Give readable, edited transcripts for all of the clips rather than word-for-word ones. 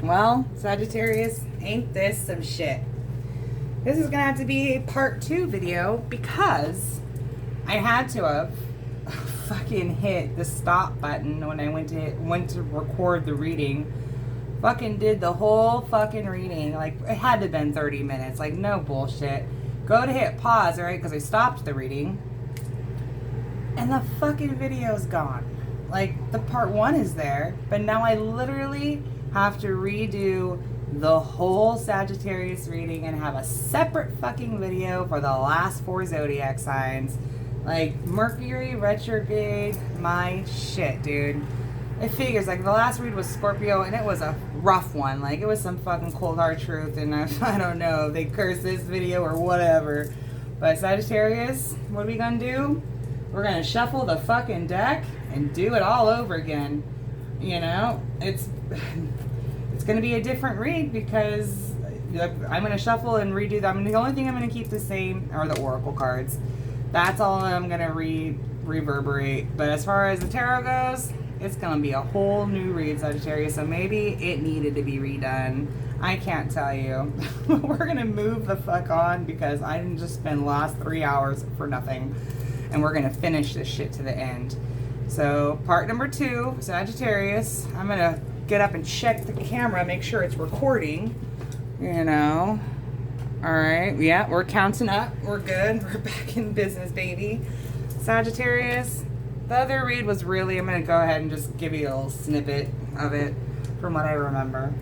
Well, Sagittarius, ain't this some shit? This is gonna have to be a part 2 video because I had to have fucking hit the stop button when I went to record the reading. Fucking did the whole fucking reading. Like, it had to have been 30 minutes. Like, no bullshit. Go to hit pause, right? Because I stopped the reading. And the fucking video's gone. Like, the part 1 is there, but now I literally have to redo the whole Sagittarius reading and have a separate fucking video for the last 4 zodiac signs. Like, Mercury Retrograde, my shit, dude. It figures, like, the last read was Scorpio, and it was a rough one. Like, it was some fucking cold hard truth, and I don't know if they curse this video or whatever. But Sagittarius, what are we gonna do? We're gonna shuffle the fucking deck and do it all over again. You know, it's gonna be a different read because I'm gonna shuffle and redo them. The only thing I'm gonna keep the same are the oracle cards. That's all I'm gonna reverberate. But as far as the tarot goes, it's gonna be a whole new read, Sagittarius. So maybe it needed to be redone. I can't tell you. We're gonna move the fuck on because I didn't just spend the last 3 hours for nothing. And we're gonna finish this shit to the end. So part number 2, Sagittarius. I'm gonna get up and check the camera, make sure it's recording. You know. Alright, yeah, we're counting up. We're good. We're back in business, baby. Sagittarius. The other read was really, I'm going to go ahead and just give you a little snippet of it from what I remember.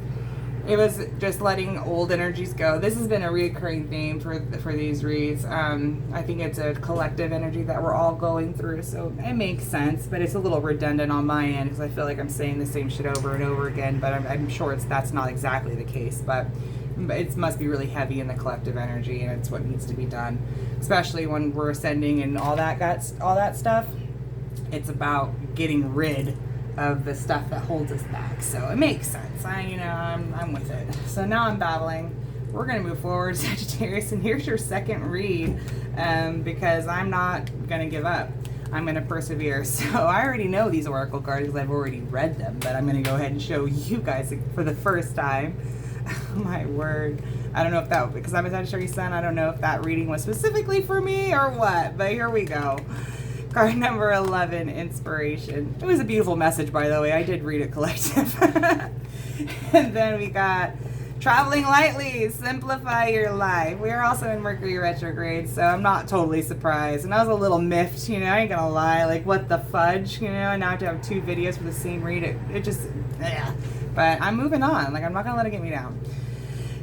It was just letting old energies go. This has been a recurring theme for these reads. I think it's a collective energy that we're all going through, so it makes sense, but it's a little redundant on my end because I feel like I'm saying the same shit over and over again, but I'm sure that's not exactly the case, but it must be really heavy in the collective energy, and it's what needs to be done, especially when we're ascending and all that stuff. It's about getting rid of the stuff that holds us back. So it makes sense. I'm with it. So now I'm babbling. We're going to move forward, Sagittarius, and here's your second read because I'm not going to give up. I'm going to persevere. So I already know these oracle cards because I've already read them, but I'm going to go ahead and show you guys for the first time. My word. I don't know if that, because I'm a Sagittarius sun, I don't know if that reading was specifically for me or what, but here we go. Card number 11, Inspiration. It was a beautiful message, by the way. I did read it collective. And then we got Traveling Lightly, Simplify Your Life. We are also in Mercury Retrograde, so I'm not totally surprised. And I was a little miffed, you know, I ain't gonna lie. Like, what the fudge, you know? And now I have to have 2 videos for the same read. It just, yeah. But I'm moving on. Like, I'm not gonna let it get me down.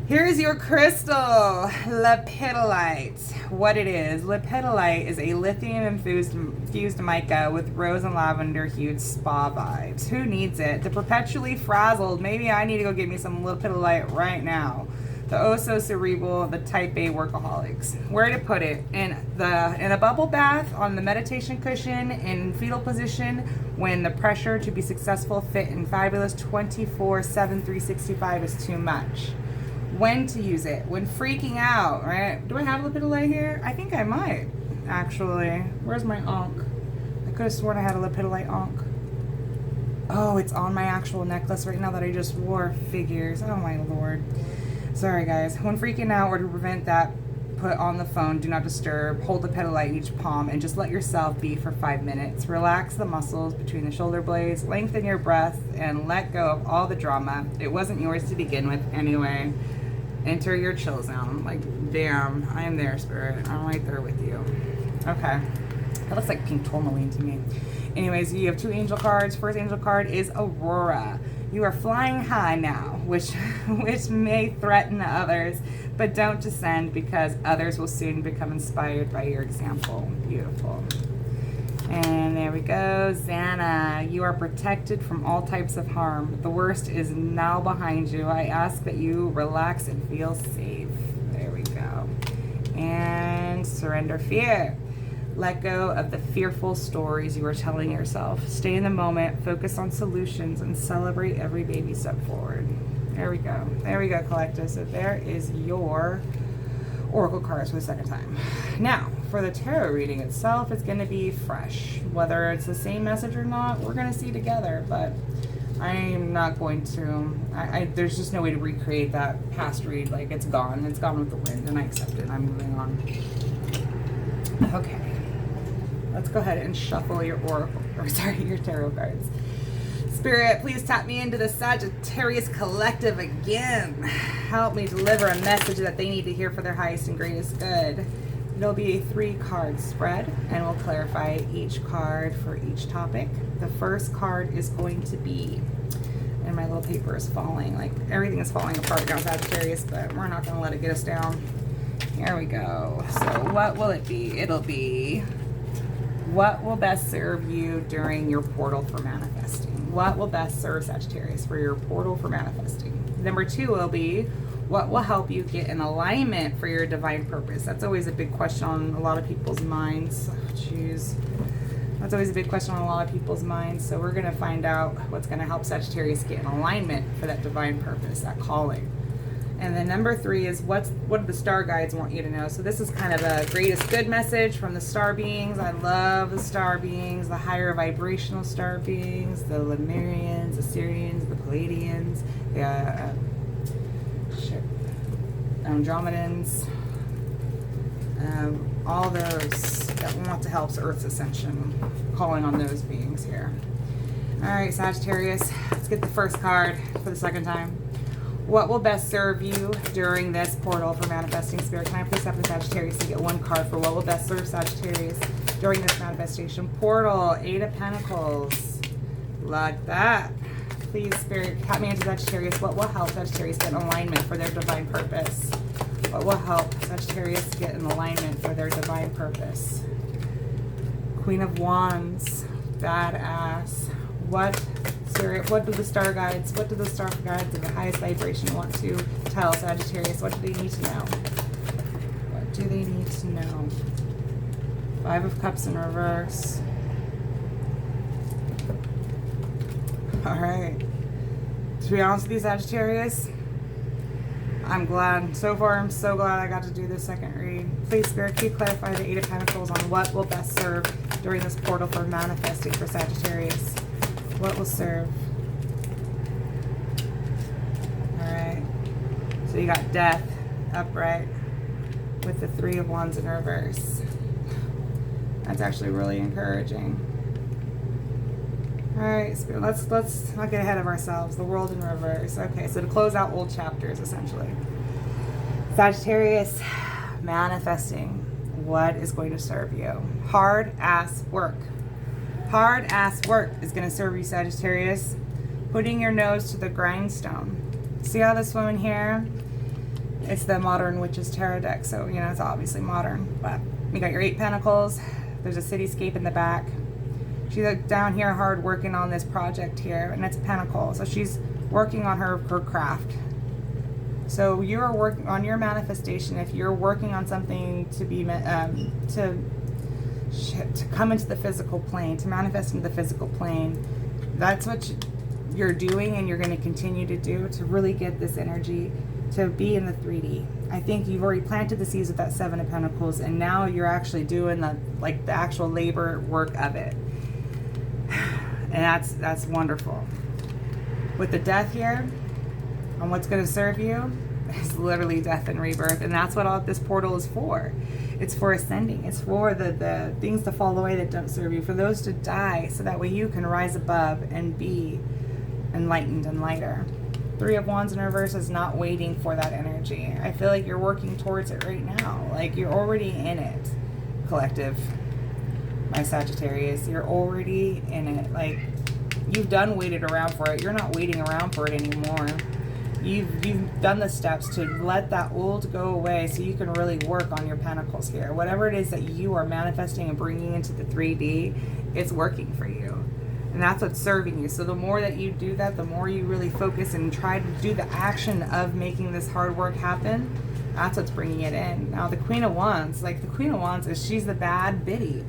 Here's your crystal, lepidolite. What it is, lepidolite is a lithium-infused mica with rose and lavender hued spa vibes. Who needs it? The perpetually frazzled. Maybe I need to go get me some lepidolite right now. The oh-so-cerebral, the type A workaholics. Where to put it? In a bubble bath, on the meditation cushion, in fetal position, when the pressure to be successful, fit, and fabulous 24/7, 365 is too much. When to use it? When freaking out, right? Do I have lepidolite here? I think I might, actually. Where's my ankh? I could have sworn I had a lepidolite ankh. Oh, it's on my actual necklace right now that I just wore. Figures. Oh my lord. Sorry guys. When freaking out or to prevent that, put on the phone, do not disturb, hold the lepidolite in each palm, and just let yourself be for 5 minutes. Relax the muscles between the shoulder blades, lengthen your breath, and let go of all the drama. It wasn't yours to begin with anyway. Enter your chill zone. Like, damn, I am there, Spirit. I'm right there with you. Okay. That looks like pink tourmaline to me. Anyways, you have 2 angel cards. First angel card is Aurora. You are flying high now, which may threaten others, but don't descend because others will soon become inspired by your example. Beautiful. And there we go. Xana, you are protected from all types of harm. The worst is now behind you. I ask that you relax and feel safe. There we go. And surrender fear. Let go of the fearful stories you are telling yourself. Stay in the moment, focus on solutions, and celebrate every baby step forward. There we go. There we go, collective. So there is your oracle cards for the second time. Now, for the tarot reading itself, it's going to be fresh. Whether it's the same message or not, we're going to see together. But I'm not going to. There's just no way to recreate that past read. Like, it's gone. It's gone with the wind, and I accept it. I'm moving on. Okay. Let's go ahead and shuffle your oracle, or sorry, your tarot cards. Spirit, please tap me into the Sagittarius collective again. Help me deliver a message that they need to hear for their highest and greatest good. It'll be a 3-card spread, and we'll clarify each card for each topic. The first card is going to be, and my little paper is falling, like everything is falling apart now, Sagittarius, but we're not going to let it get us down. Here we go. So what will it be? It'll be, what will best serve you during your portal for manifesting? What will best serve Sagittarius for your portal for manifesting? Number 2 will be, what will help you get in alignment for your divine purpose? That's always a big question on a lot of people's minds. Jeez. That's always a big question on a lot of people's minds. So we're going to find out what's going to help Sagittarius get in alignment for that divine purpose, that calling. And then number 3 is what do the star guides want you to know? So this is kind of a greatest good message from the star beings. I love the star beings, the higher vibrational star beings, the Lemurians, the Syrians, the Palladians, the Andromedans, all those that want to help Earth's ascension, calling on those beings here. All right, Sagittarius, let's get the first card for the second time. What will best serve you during this portal for manifesting? Spirit, can I please have the Sagittarius to get 1 card for what will best serve Sagittarius during this manifestation portal? 8 of Pentacles. Like that. Please, Spirit, cut me into Sagittarius. What will help Sagittarius get in alignment for their divine purpose? What will help Sagittarius get in alignment for their divine purpose? Queen of Wands. Badass. Spirit, what do the star guides of the highest vibration want to tell Sagittarius? What do they need to know? What do they need to know? 5 of Cups in reverse. All right. To be honest with you, Sagittarius, I'm glad. So far, I'm so glad I got to do this second read. Please, Spirit, can you clarify the 8 of Pentacles on what will best serve during this portal for manifesting for Sagittarius? What will serve? Alright. So you got Death upright with the 3 of Wands in reverse. That's actually really encouraging. Alright, Spirit, let's not get ahead of ourselves. The World in reverse. Okay, so to close out old chapters, essentially. Sagittarius, manifesting. What is going to serve you? Hard ass work. Hard ass work is going to serve you, Sagittarius. Putting your nose to the grindstone. See how this woman here? It's the Modern Witches Tarot deck, so you know it's obviously modern. But you got your 8 Pentacles. There's a cityscape in the back. She's down here hard working on this project here, and it's Pentacles. So she's working on her craft. So you're working on your manifestation. If you're working on something to be to come into the physical plane, to manifest into the physical plane, that's what you're doing, and you're going to continue to do to really get this energy to be in the 3D. I think you've already planted the seeds with that 7 of Pentacles, and now you're actually doing the actual labor work of it, and that's wonderful. With the Death here, and what's going to serve you is literally death and rebirth, and that's what all this portal is for. It's for ascending. It's for the things to fall away that don't serve you, for those to die, so that way you can rise above and be enlightened and lighter. 3 of Wands in reverse is not waiting for that energy. I feel like you're working towards it right now. Like, you're already in it, collective. My Sagittarius, you're already in it. Like, you've done waited around for it. You're not waiting around for it anymore. You've done the steps to let that old go away so you can really work on your Pentacles here. Whatever it is that you are manifesting and bringing into the 3D, it's working for you. And that's what's serving you. So the more that you do that, the more you really focus and try to do the action of making this hard work happen, that's what's bringing it in. Now the Queen of Wands, she's the bad biddy.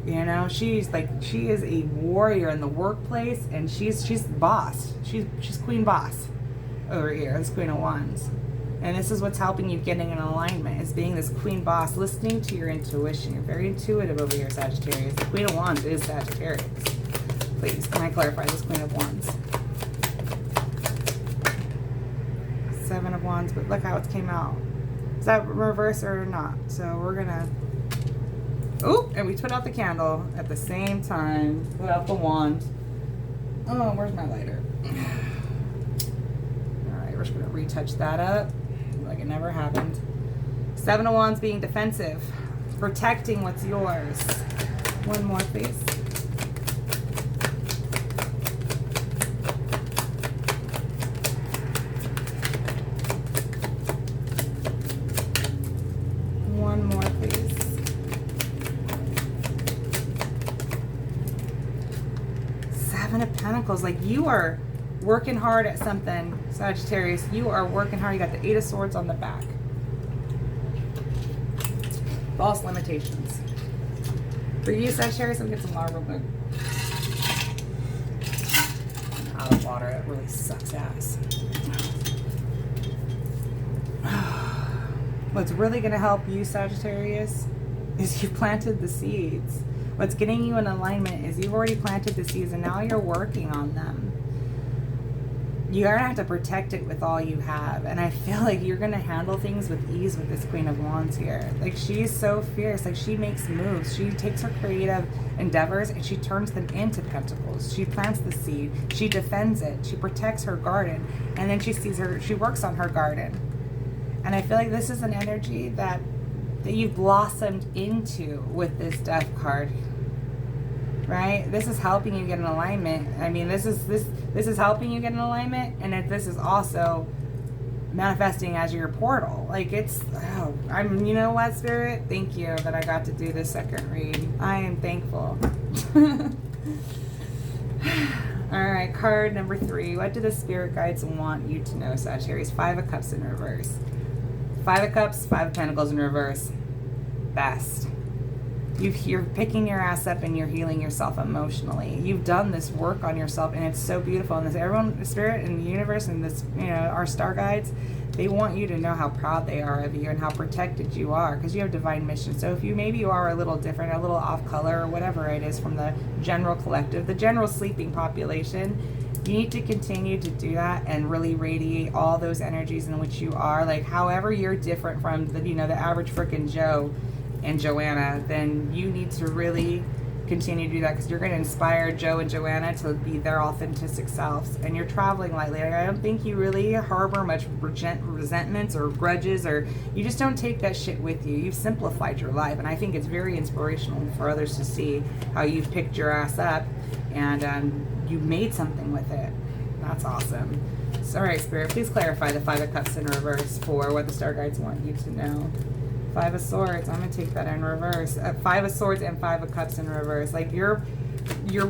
You know, she is a warrior in the workplace, and she's the boss. She's Queen Boss over here, this Queen of Wands. And this is what's helping you getting in alignment, is being this Queen Boss, listening to your intuition. You're very intuitive over here, Sagittarius. The Queen of Wands is Sagittarius. Please, can I clarify this Queen of Wands? Seven of Wands, but look how it came out. Is that reverse or not? So we're gonna, oh, and we put out the candle at the same time, put out the wand. Oh, where's my lighter? All right, we're just gonna retouch that up like it never happened. Seven of Wands being defensive, protecting what's yours. One more, please. One more, please. Seven of Pentacles. Like, you are working hard at something, Sagittarius. You are working hard. You got the Eight of Swords on the back. False limitations. For you, Sagittarius, I'm gonna get some water real quick. I'm out of water. It really sucks ass. What's really going to help you, Sagittarius, is you planted the seeds. What's getting you in alignment is you've already planted the seeds and now you're working on them. You're going to have to protect it with all you have. And I feel like you're going to handle things with ease with this Queen of Wands here. Like, she's so fierce. Like, she makes moves. She takes her creative endeavors and she turns them into pentacles. She plants the seed. She defends it. She protects her garden. And then she works on her garden. And I feel like this is an energy that you've blossomed into with this Death card, right? This is helping you get in alignment. I mean, this is helping you get in alignment, and this is also manifesting as your portal. Like, it's, oh, you know what, Spirit? Thank you that I got to do this second read. I am thankful. All right, card number 3. What do the Spirit guides want you to know, Sagittarius? Five of Cups in reverse. Five of Cups, Five of Pentacles in reverse. Best. You're picking your ass up and you're healing yourself emotionally. You've done this work on yourself, and it's so beautiful. And everyone, the Spirit and the universe and this, our star guides, they want you to know how proud they are of you and how protected you are, because you have divine mission. So if maybe you are a little different, a little off color, or whatever it is from the general collective, the general sleeping population, you need to continue to do that and really radiate all those energies in which you are. Like, however you're different from the, the average frickin' Joe and Joanna, then you need to really continue to do that, because you're going to inspire Joe and Joanna to be their authentic selves. And you're traveling lightly. Like, I don't think you really harbor much resentments or grudges, or you just don't take that shit with you. You've simplified your life, and I think it's very inspirational for others to see how you've picked your ass up and you made something with it. That's awesome. So, all right, Spirit, please clarify the Five of Cups in reverse for what the star guides want you to know. Five of Swords, I'm gonna take that in reverse. Five of Swords and Five of Cups in reverse. Like, you're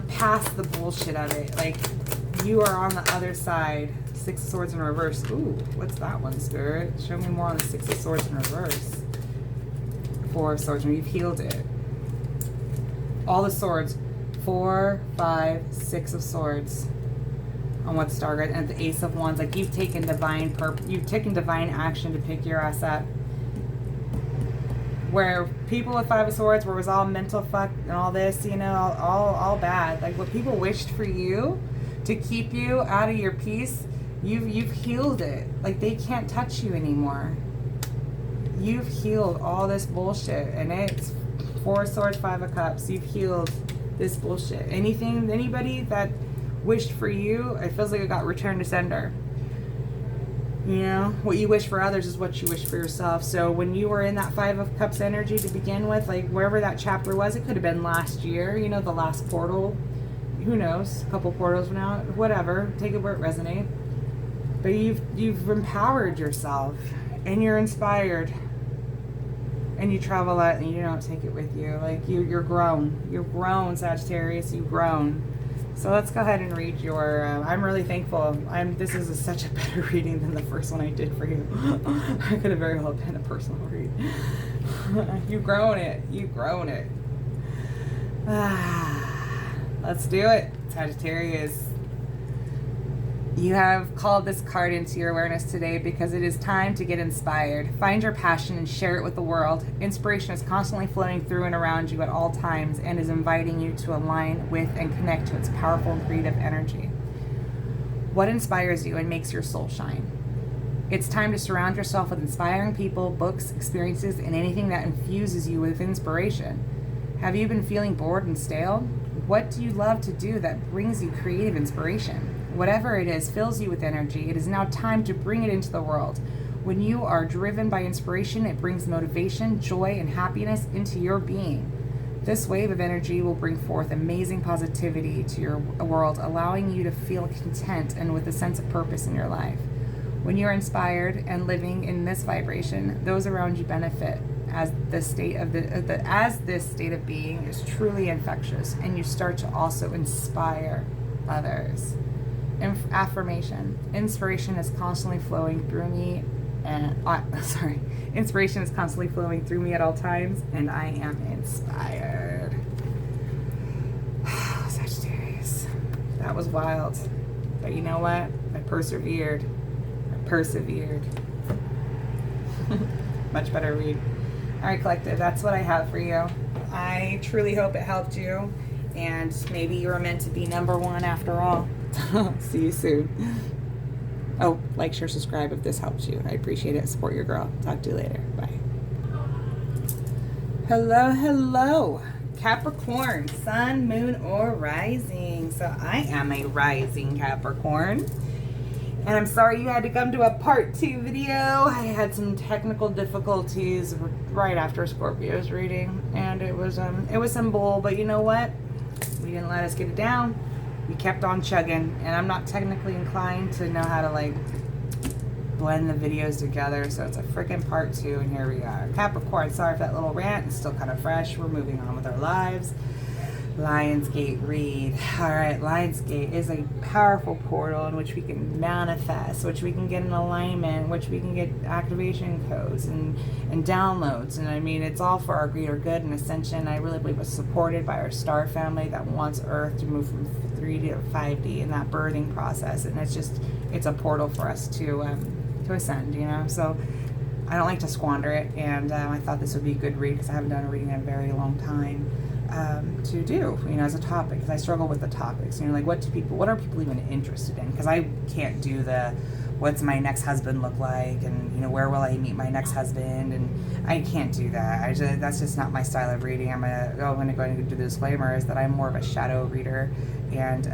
past the bullshit of it. Like, you are on the other side. Six of Swords in reverse. Ooh, what's that one, Spirit? Show me more on the Six of Swords in reverse. Four of Swords, and you've healed it. All the swords. 4, 5, 6 of Swords on what star guide, and the Ace of Wands. Like, you've taken divine action to pick your ass up. Where people with Five of Swords, where it was all mental fuck and all this, all bad. Like, what people wished for you to keep you out of your peace, you've healed it. Like, they can't touch you anymore. You've healed all this bullshit, and it's Four of Swords, Five of Cups. You've healed this bullshit. Anybody that wished for you, it feels like it got returned to sender. What you wish for others is what you wish for yourself. So when you were in that Five of Cups energy to begin with, like, wherever that chapter was, it could have been last year, the last portal. Who knows? A couple portals from now, whatever. Take it where it resonates. But you've empowered yourself, and you're inspired. And you travel out and you don't take it with you. Like, you're grown. You're grown, Sagittarius. You've grown. So let's go ahead and read your... I'm really thankful. This is such a better reading than the first one I did for you. I could have very well been a personal read. You've grown it. You've grown it. Let's do it, Sagittarius. You have called this card into your awareness today because it is time to get inspired. Find your passion and share it with the world. Inspiration is constantly flowing through and around you at all times and is inviting you to align with and connect to its powerful and creative energy. What inspires you and makes your soul shine? It's time to surround yourself with inspiring people, books, experiences, and anything that infuses you with inspiration. Have you been feeling bored and stale? What do you love to do that brings you creative inspiration? Whatever it is fills you with energy. It is now time to bring it into the world. When you are driven by inspiration, it brings motivation, joy, and happiness into your being. This wave of energy will bring forth amazing positivity to your world, allowing you to feel content and with a sense of purpose in your life. When you're inspired and living in this vibration, those around you benefit as this state of this state of being is truly infectious, and you start to also inspire others. Affirmation: inspiration is constantly flowing through me, inspiration is constantly flowing through me at all times, and I am inspired. Sagittarius, that was wild, but you know what? I persevered. Much better read. All right, collective, that's what I have for you. I truly hope it helped you, and maybe you were meant to be number one after all. See you soon. Oh, like, share, subscribe if this helps you. I appreciate it. Support your girl. Talk to you later. Bye. Hello, Capricorn, sun, moon, or rising. So I am a rising Capricorn. And I'm sorry you had to come to a part 2 video. I had some technical difficulties right after Scorpio's reading, and it was some bull, but you know what? We didn't let us get it down. We kept on chugging, and I'm not technically inclined to know how to like blend the videos together, so it's a freaking part 2, and here we are. Capricorn, sorry for that little rant. It's still kind of fresh. We're moving on with our lives. Lionsgate read. Alright, Lionsgate is a powerful portal in which we can manifest, which we can get in alignment, which we can get activation codes and downloads. And I mean, it's all for our greater good and ascension. I really believe it's supported by our star family that wants Earth to move from 3D to 5D in that birthing process. And it's a portal for us to ascend, you know? So I don't like to squander it, and I thought this would be a good read because I haven't done a reading in a very long time. To do, you know, as a topic, because I struggle with the topics, you know, like what are people even interested in? Because I can't do the what's my next husband look like, and you know, where will I meet my next husband, and I can't do that. That's just not my style of reading. I'm gonna go and do the disclaimer is that I'm more of a shadow reader, and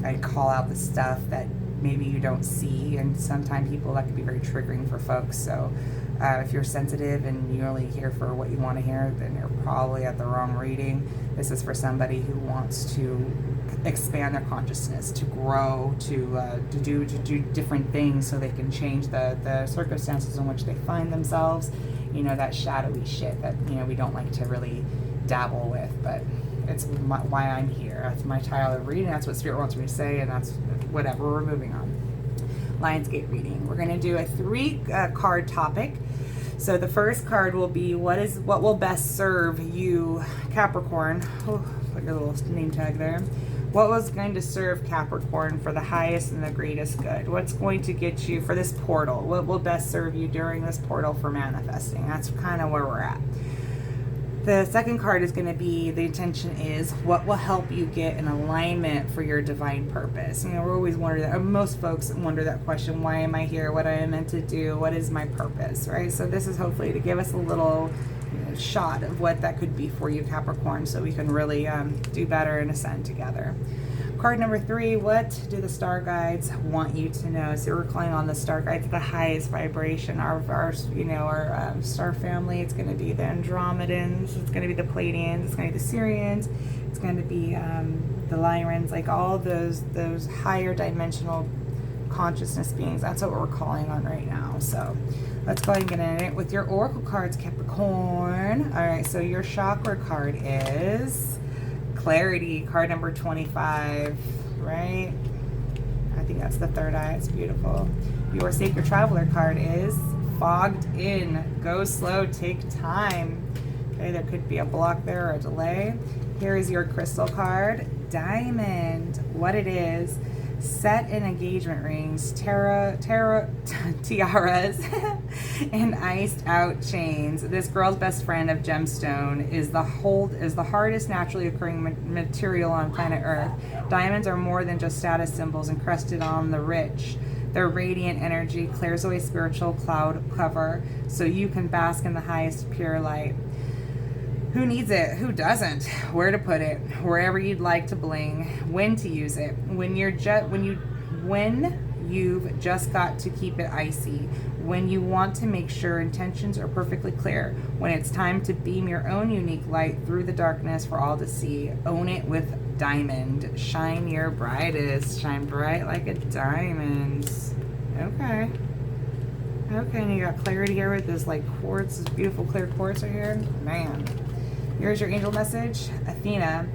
I call out the stuff that maybe you don't see, and sometimes that can be very triggering for folks. So if you're sensitive and you only hear for what you want to hear, then you're probably at the wrong reading. This is for somebody who wants to expand their consciousness, to grow, to do different things so they can change the circumstances in which they find themselves. You know, that shadowy shit that, you know, we don't like to really dabble with, but it's why I'm here. That's my style of reading. That's what Spirit wants me to say, and that's whatever. We're moving on. Lionsgate reading. We're going to do a 3 card topic. So the first card will be what will best serve you, Capricorn. Oh, put your little name tag there. What was going to serve Capricorn for the highest and the greatest good? What's going to get you for this portal? What will best serve you during this portal for manifesting? That's kind of where we're at. The second card is going to be, the intention is, what will help you get in alignment for your divine purpose? You know, we always wonder that, most folks wonder that question, why am I here? What am I meant to do? What is my purpose, right? So this is hopefully to give us a little shot of what that could be for you, Capricorn, so we can really do better and ascend together. Card number 3, what do the star guides want you to know? So we're calling on the star guides the highest vibration. Our star family, it's going to be the Andromedans, it's going to be the Pleiadians, it's going to be the Sirians, it's going to be the Lyrans, like all those higher dimensional consciousness beings. That's what we're calling on right now. So let's go ahead and get in it with your oracle cards, Capricorn. All right, so your chakra card is Clarity, card number 25, right? I think that's the third eye. It's beautiful. Your Sacred Traveler card is Fogged In. Go slow, take time. Okay, there could be a block there or a delay. Here is your crystal card, Diamond. What it is: set and engagement rings, tiaras, and iced out chains. This girl's best friend of gemstone is the hardest naturally occurring material on planet Earth. Diamonds are more than just status symbols encrusted on the rich. Their radiant energy clears away spiritual cloud cover so you can bask in the highest pure light. Who needs it? Who doesn't? Where to put it? Wherever you'd like to bling. When to use it. When you've just got to keep it icy. When you want to make sure intentions are perfectly clear. When it's time to beam your own unique light through the darkness for all to see. Own it with diamond. Shine your brightest. Shine bright like a diamond. Okay. Okay, and you got clarity here with this like quartz, this beautiful clear quartz right here. Man. Here's your angel message. Athena,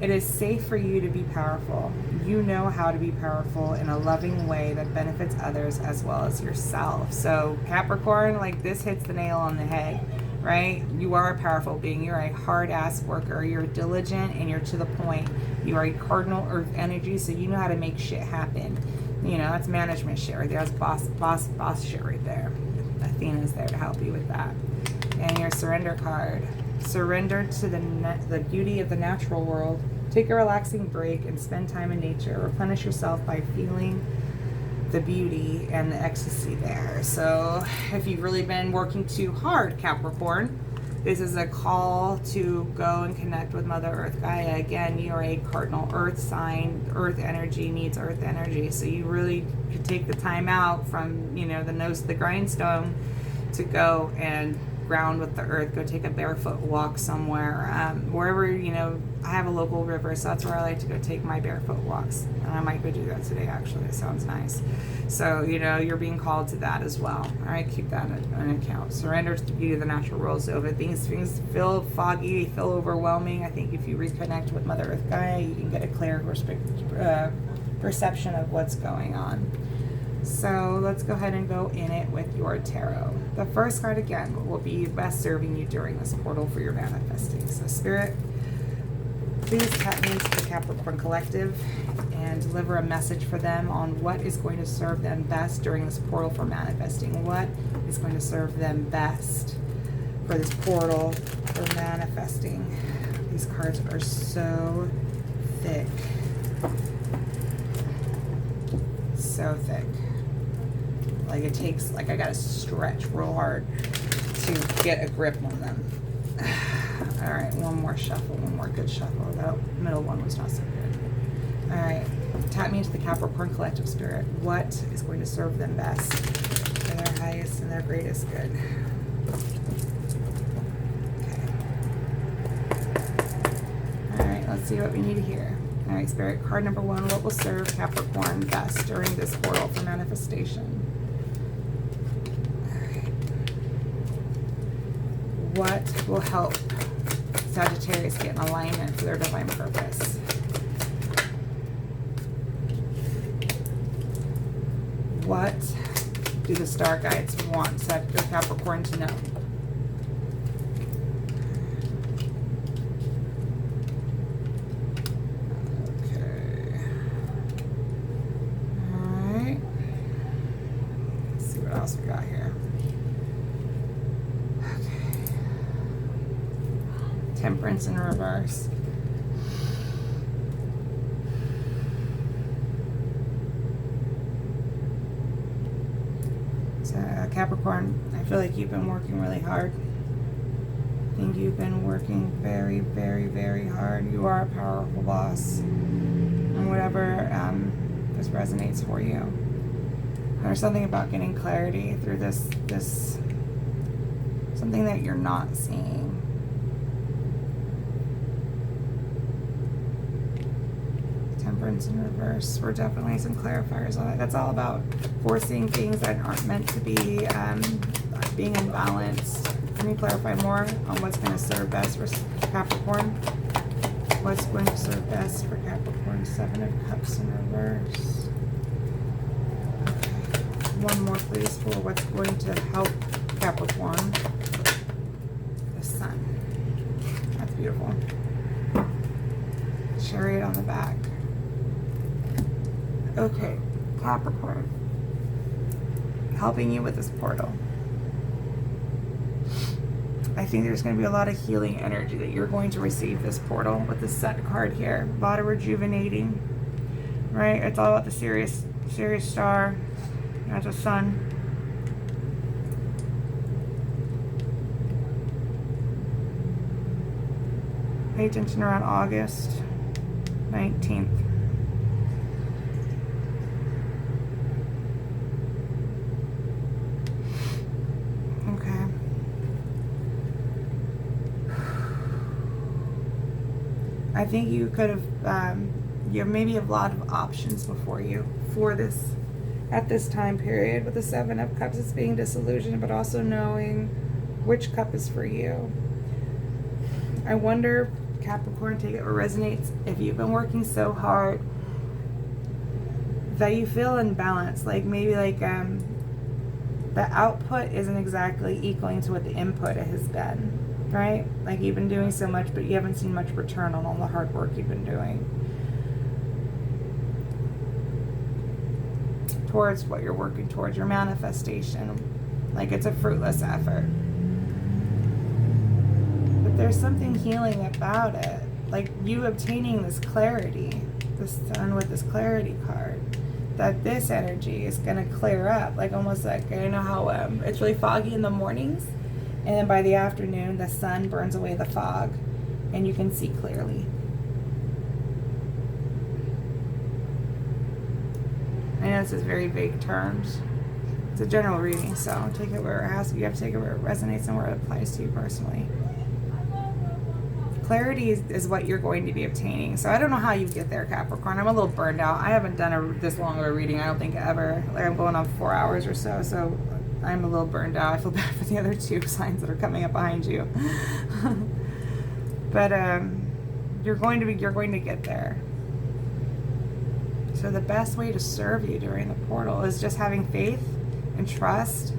it is safe for you to be powerful. You know how to be powerful in a loving way that benefits others as well as yourself. So Capricorn, like this hits the nail on the head, right? You are a powerful being. You're a hard-ass worker. You're diligent and you're to the point. You are a cardinal earth energy, so you know how to make shit happen. You know, that's management shit right there. That's boss shit right there. Athena's there to help you with that. And your surrender card. Surrender to the beauty of the natural world. Take a relaxing break and spend time in nature. Replenish yourself by feeling the beauty and the ecstasy there. So if you've really been working too hard, Capricorn, this is a call to go and connect with Mother Earth Gaia. Again, you are a cardinal earth sign. Earth energy needs earth energy. So you really could take the time out from, you know, the nose to the grindstone to go and ground with the earth. Go take a barefoot walk somewhere, wherever, you know. I have a local river, so that's where I like to go take my barefoot walks, and I might go do that today actually. It sounds nice. So, you know, you're being called to that as well. All right, keep that in account. Surrender to the beauty of the natural world. So if things feel foggy, feel overwhelming, I think if you reconnect with Mother Earth Gaia, you can get a clear perception of what's going on. So let's go ahead and go in it with your tarot. The first card, again, will be best serving you during this portal for your manifesting. So Spirit, please tap me into the Capricorn Collective and deliver a message for them on what is going to serve them best during this portal for manifesting. What is going to serve them best for this portal for manifesting. These cards are so thick. So thick. Like it takes, like I gotta stretch real hard to get a grip on them. All right, one more shuffle, one more good shuffle. That middle one was not so good. All right, tap me into the Capricorn Collective Spirit. What is going to serve them best for their highest and their greatest good? Okay. All right, let's see what we need to hear. All right, Spirit, card number 1, what will serve Capricorn best during this portal for manifestation? What will help Sagittarius get in alignment for their divine purpose? What do the star guides want Capricorn to know? Okay. All right. Let's see what else we got here. Temperance in reverse. So Capricorn, I feel like you've been working really hard. I think you've been working very, very, very hard. You are a powerful boss. And whatever this resonates for you. There's something about getting clarity through this something that you're not seeing. Temperance in reverse. We're definitely some clarifiers on it. That's all about forcing things that aren't meant to be, being imbalanced. Can you clarify more on what's going to serve best for Capricorn? What's going to serve best for Capricorn? 7 of Cups in reverse. Okay. One more, please, for what's going to help Capricorn. The Sun. That's beautiful. Chariot on the back. Okay, Capricorn, helping you with this portal. I think there's going to be a lot of healing energy that you're going to receive this portal with the Set card here. A lot of rejuvenating, right? It's all about the Sirius star. That's a sun. Pay attention around August 19th. Okay. I think you could have, you maybe have a lot of options before you for this, at this time period, with the Seven of Cups. It's being disillusioned, but also knowing which cup is for you. I wonder, Capricorn, take it where it resonates, if you've been working so hard that you feel imbalanced, like maybe like the output isn't exactly equaling to what the input has been, right? Like you've been doing so much, but you haven't seen much return on all the hard work you've been doing towards what you're working towards, your manifestation. Like it's a fruitless effort. But there's something healing about it. Like you obtaining this clarity, the Sun with this clarity card, that this energy is going to clear up. Like almost like, you know how it's really foggy in the mornings, and then by the afternoon the sun burns away the fog and you can see clearly. I know this is very vague terms. It's a general reading, so take it where it has to. You have to take it where it resonates and where it applies to you personally. Clarity is what you're going to be obtaining. So I don't know how you get there, Capricorn. I'm a little burned out. I haven't done this long of a reading, I don't think, ever. Like I'm going on 4 hours or so, so I'm a little burned out. I feel bad for the other two signs that are coming up behind you. But you're going to get there. So the best way to serve you during the portal is just having faith and trust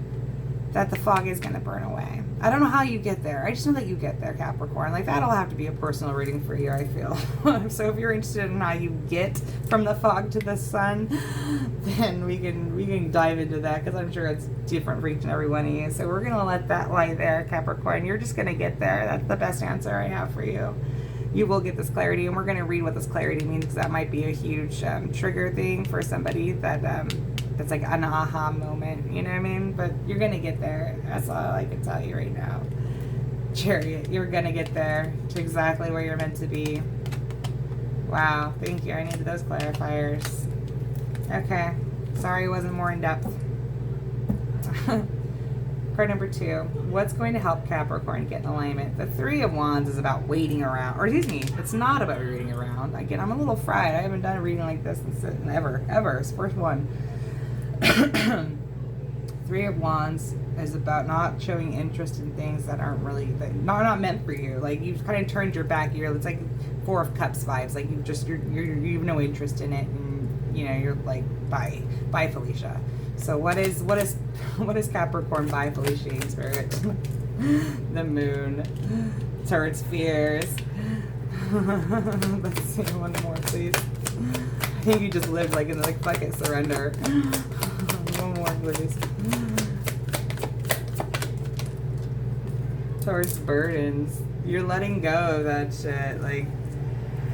that the fog is going to burn away. I don't know how you get there. I just know that you get there, Capricorn. Like that'll have to be a personal reading for you, I feel. So if you're interested in how you get from the fog to the sun, then we can dive into that, because I'm sure it's different for each and every one of you. So we're going to let that lie there, Capricorn. You're just going to get there. That's the best answer I have for you. You will get this clarity, and we're going to read what this clarity means, because that might be a huge trigger thing for somebody that that's like an aha moment, you know what I mean? But you're going to get there. That's all I can tell you right now. Chariot, you're going to get there to exactly where you're meant to be. Wow, thank you. I needed those clarifiers. Okay, sorry it wasn't more in depth. Card number 2. What's going to help Capricorn get in alignment? The Three of Wands is about waiting around. Or excuse me, it's not about waiting around. Again, I'm a little fried. I haven't done a reading like this in ever. It's the first one. Three of Wands is about not showing interest in things that aren't really, that not meant for you. Like you've kind of turned your back. It's like Four of Cups vibes. Like you have no interest in it, and you know you're like bye Felicia. So what is Capricorn by Felicia Spirit? The Moon. Towards fears. Let's see one more, please. I think you just lived like in the fuck it, surrender. One more, please. Towards burdens. You're letting go of that shit. Like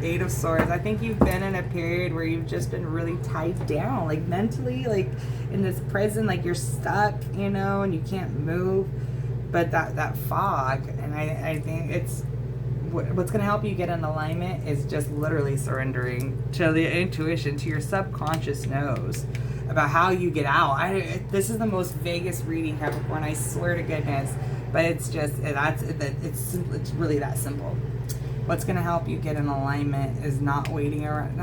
Eight of Swords. I think you've been in a period where you've just been really tied down, like mentally, like in this prison, like you're stuck, you know, and you can't move. But that fog, and I think it's what's going to help you get in alignment is just literally surrendering to the intuition, to your subconscious knows about how you get out. This is the most vaguest reading, Capricorn, I swear to goodness, but it's just it's really that simple. What's going to help you get in alignment is not waiting around,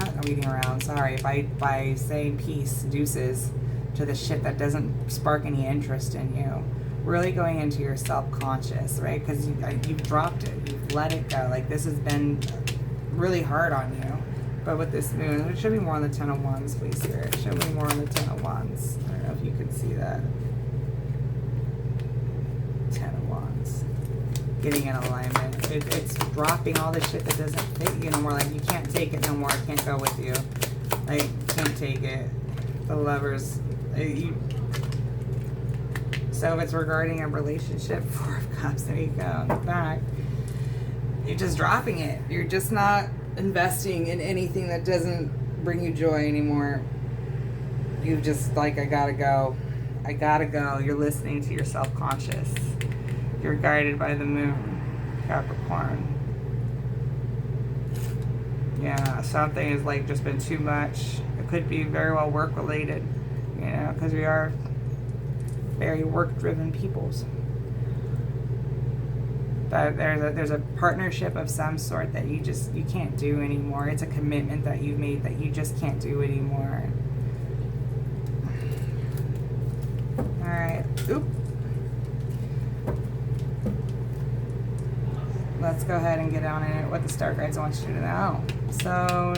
by saying peace, deuces to the shit that doesn't spark any interest in you. Really going into your self-conscious, right? Because you've dropped it, you've let it go. Like this has been really hard on you. But with this moon, it should be more on the Ten of Wands, please, Spirit. Show me more on the Ten of Wands. I don't know if you can see that. Ten of Wands. Getting in alignment. It's dropping all the shit that doesn't fit you no more. Like you can't take it no more. I can't go with you. Like can't take it. The Lovers. So if it's regarding a relationship, Four of Cups, there you go, in the back. You're just dropping it. You're just not investing in anything that doesn't bring you joy anymore. You just like, I gotta go. I gotta go. You're listening to your self-conscious. You're guided by the moon, Capricorn. Yeah, something has like just been too much. It could be very well work related, you know, because we are very work-driven peoples. But there's a partnership of some sort that you can't do anymore. It's a commitment that you've made that you just can't do anymore. All right. Oop. Let's go ahead and get on in it. What the star guides want you to know. So,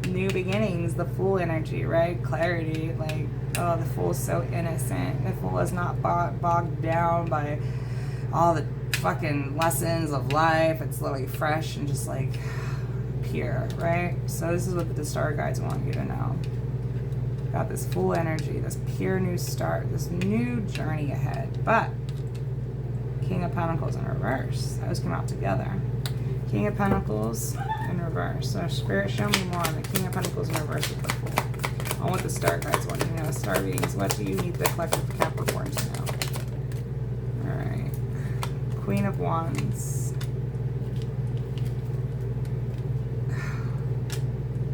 new beginnings, the Fool energy, right? Clarity, like, oh, the Fool's so innocent. The Fool is not bogged down by all the fucking lessons of life. It's literally fresh and just like pure, right? So this is what the star guides want you to know. Got this Fool energy, this pure new start, this new journey ahead. But King of Pentacles in reverse. Those come out together. King of Pentacles in reverse. So Spirit, show me more on the King of Pentacles in reverse with the Fool. On what the star guides want you to know. Star beings, what do you need the collective Capricorn to know? Alright. Queen of Wands.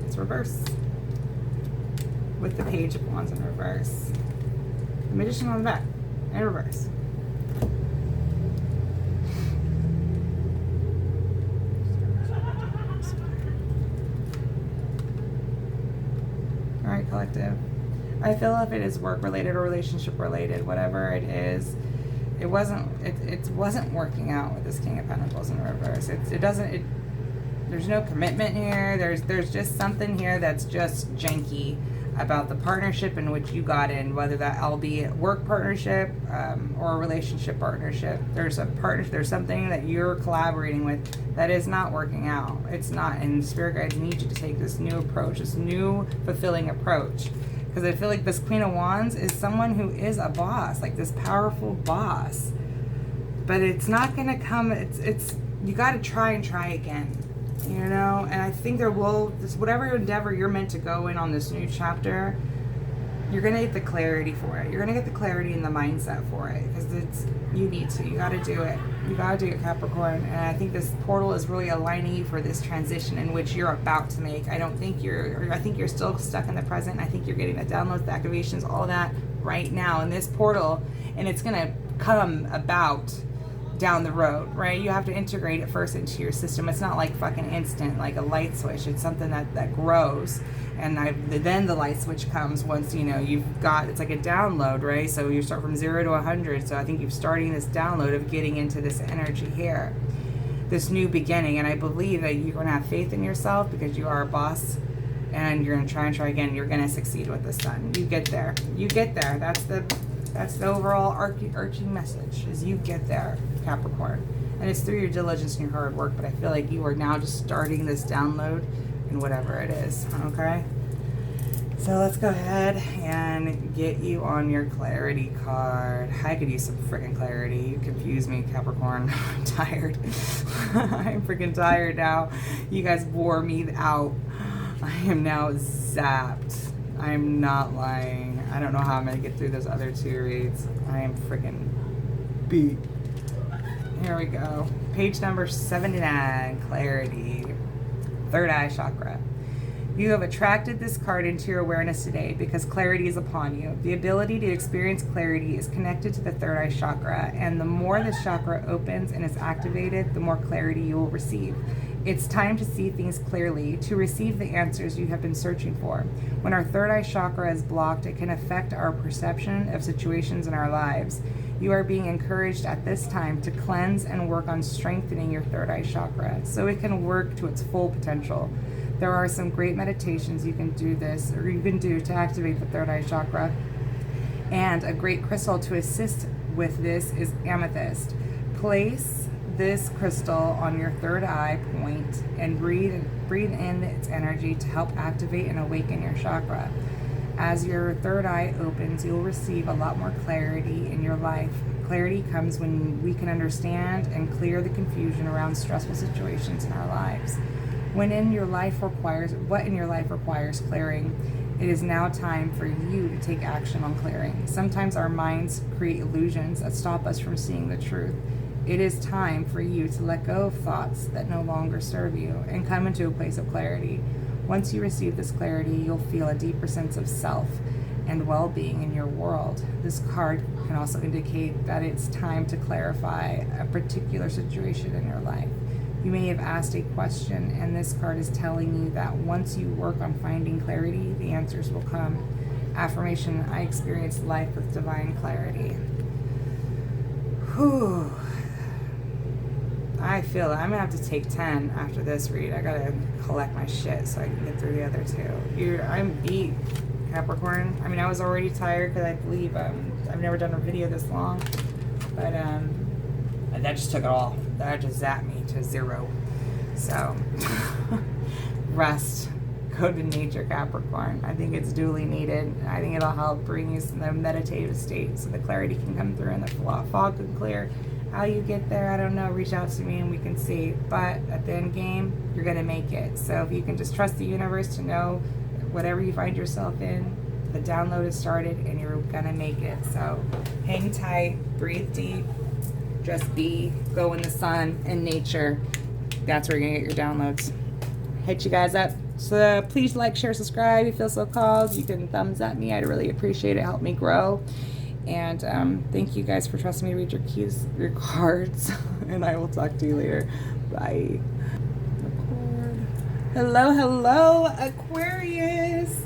It's reverse. With the Page of Wands in reverse. The Magician on the back. In reverse. Alright, collective. I feel if it is work related or relationship related, whatever it is, it wasn't working out with this King of Pentacles in reverse. There's no commitment here. There's just something here that's just janky about the partnership in which you got in, whether that albeit work partnership or a relationship partnership. There's something that you're collaborating with that is not working out. It's not, and Spirit guides need you to take this new approach, this new fulfilling approach. Because I feel like this Queen of Wands is someone who is a boss, like this powerful boss. But it's not gonna come, you gotta try and try again. You know, and I think whatever endeavor you're meant to go in on this new chapter, you're going to get the clarity for it. You're going to get the clarity and the mindset for it, because you need to. You got to do it. You got to do it, Capricorn. And I think this portal is really aligning you for this transition in which you're about to make. I think you're still stuck in the present. I think you're getting the downloads, the activations, all that right now in this portal, and it's going to come about down the road, right? You have to integrate it first into your system. It's not like fucking instant, like a light switch. It's something that grows, and then the light switch comes once, you know, it's like a download, right? So you start from 0 to 100. So I think you're starting this download of getting into this energy here, this new beginning. And I believe that you're going to have faith in yourself, because you are a boss, and you're going to try and try again. You're going to succeed with the sun. You get there. You get there. That's the overall arching message, is you get there, Capricorn. And it's through your diligence and your hard work, but I feel like you are now just starting this download in whatever it is, okay? So let's go ahead and get you on your clarity card. I could use some freaking clarity. You confuse me, Capricorn. I'm tired. I'm freaking tired now. You guys wore me out. I am now zapped. I am not lying. I don't know how I'm going to get through those other two reads. I am freaking beat. Here we go. Page number 79, Clarity. Third eye chakra. You have attracted this card into your awareness today because clarity is upon you. The ability to experience clarity is connected to the third eye chakra, and the more this chakra opens and is activated, the more clarity you will receive. It's time to see things clearly, to receive the answers you have been searching for. When our third eye chakra is blocked, it can affect our perception of situations in our lives. You are being encouraged at this time to cleanse and work on strengthening your third eye chakra so it can work to its full potential. There are some great meditations you can do to activate the third eye chakra. And a great crystal to assist with this is amethyst. Place this crystal on your third eye point and breathe in its energy to help activate and awaken your chakra. As your third eye opens, you'll receive a lot more clarity in your life. Clarity comes when we can understand and clear the confusion around stressful situations in our lives. What in your life requires clearing It is now time for you to take action on clearing. Sometimes our minds create illusions that stop us from seeing the truth. It is time for you to let go of thoughts that no longer serve you and come into a place of clarity. Once you receive this clarity, you'll feel a deeper sense of self and well-being in your world. This card can also indicate that it's time to clarify a particular situation in your life. You may have asked a question, and this card is telling you that once you work on finding clarity, the answers will come. Affirmation: I experience life with divine clarity. Whew. I feel it. I'm gonna have to take 10 after this read. I gotta collect my shit so I can get through the other two. I'm beat, Capricorn. I mean, I was already tired because I believe I've never done a video this long, but that just took it all. That just zapped me to 0. So rest. Go to nature, Capricorn. I think it's duly needed. I think it'll help bring you in a meditative state so the clarity can come through and the fog can clear. How you get there, I don't know. Reach out to me and we can see. But at the end game, you're going to make it. So if you can just trust the universe to know whatever you find yourself in, the download has started and you're going to make it. So hang tight, breathe deep, just be, go in the sun and nature. That's where you're going to get your downloads. Hit you guys up. So please like, share, subscribe if you feel so called. You can thumbs up me. I'd really appreciate it. Help me grow. And thank you guys for trusting me to read your cards. And I will talk to you later. Bye. Hello, hello, Aquarius.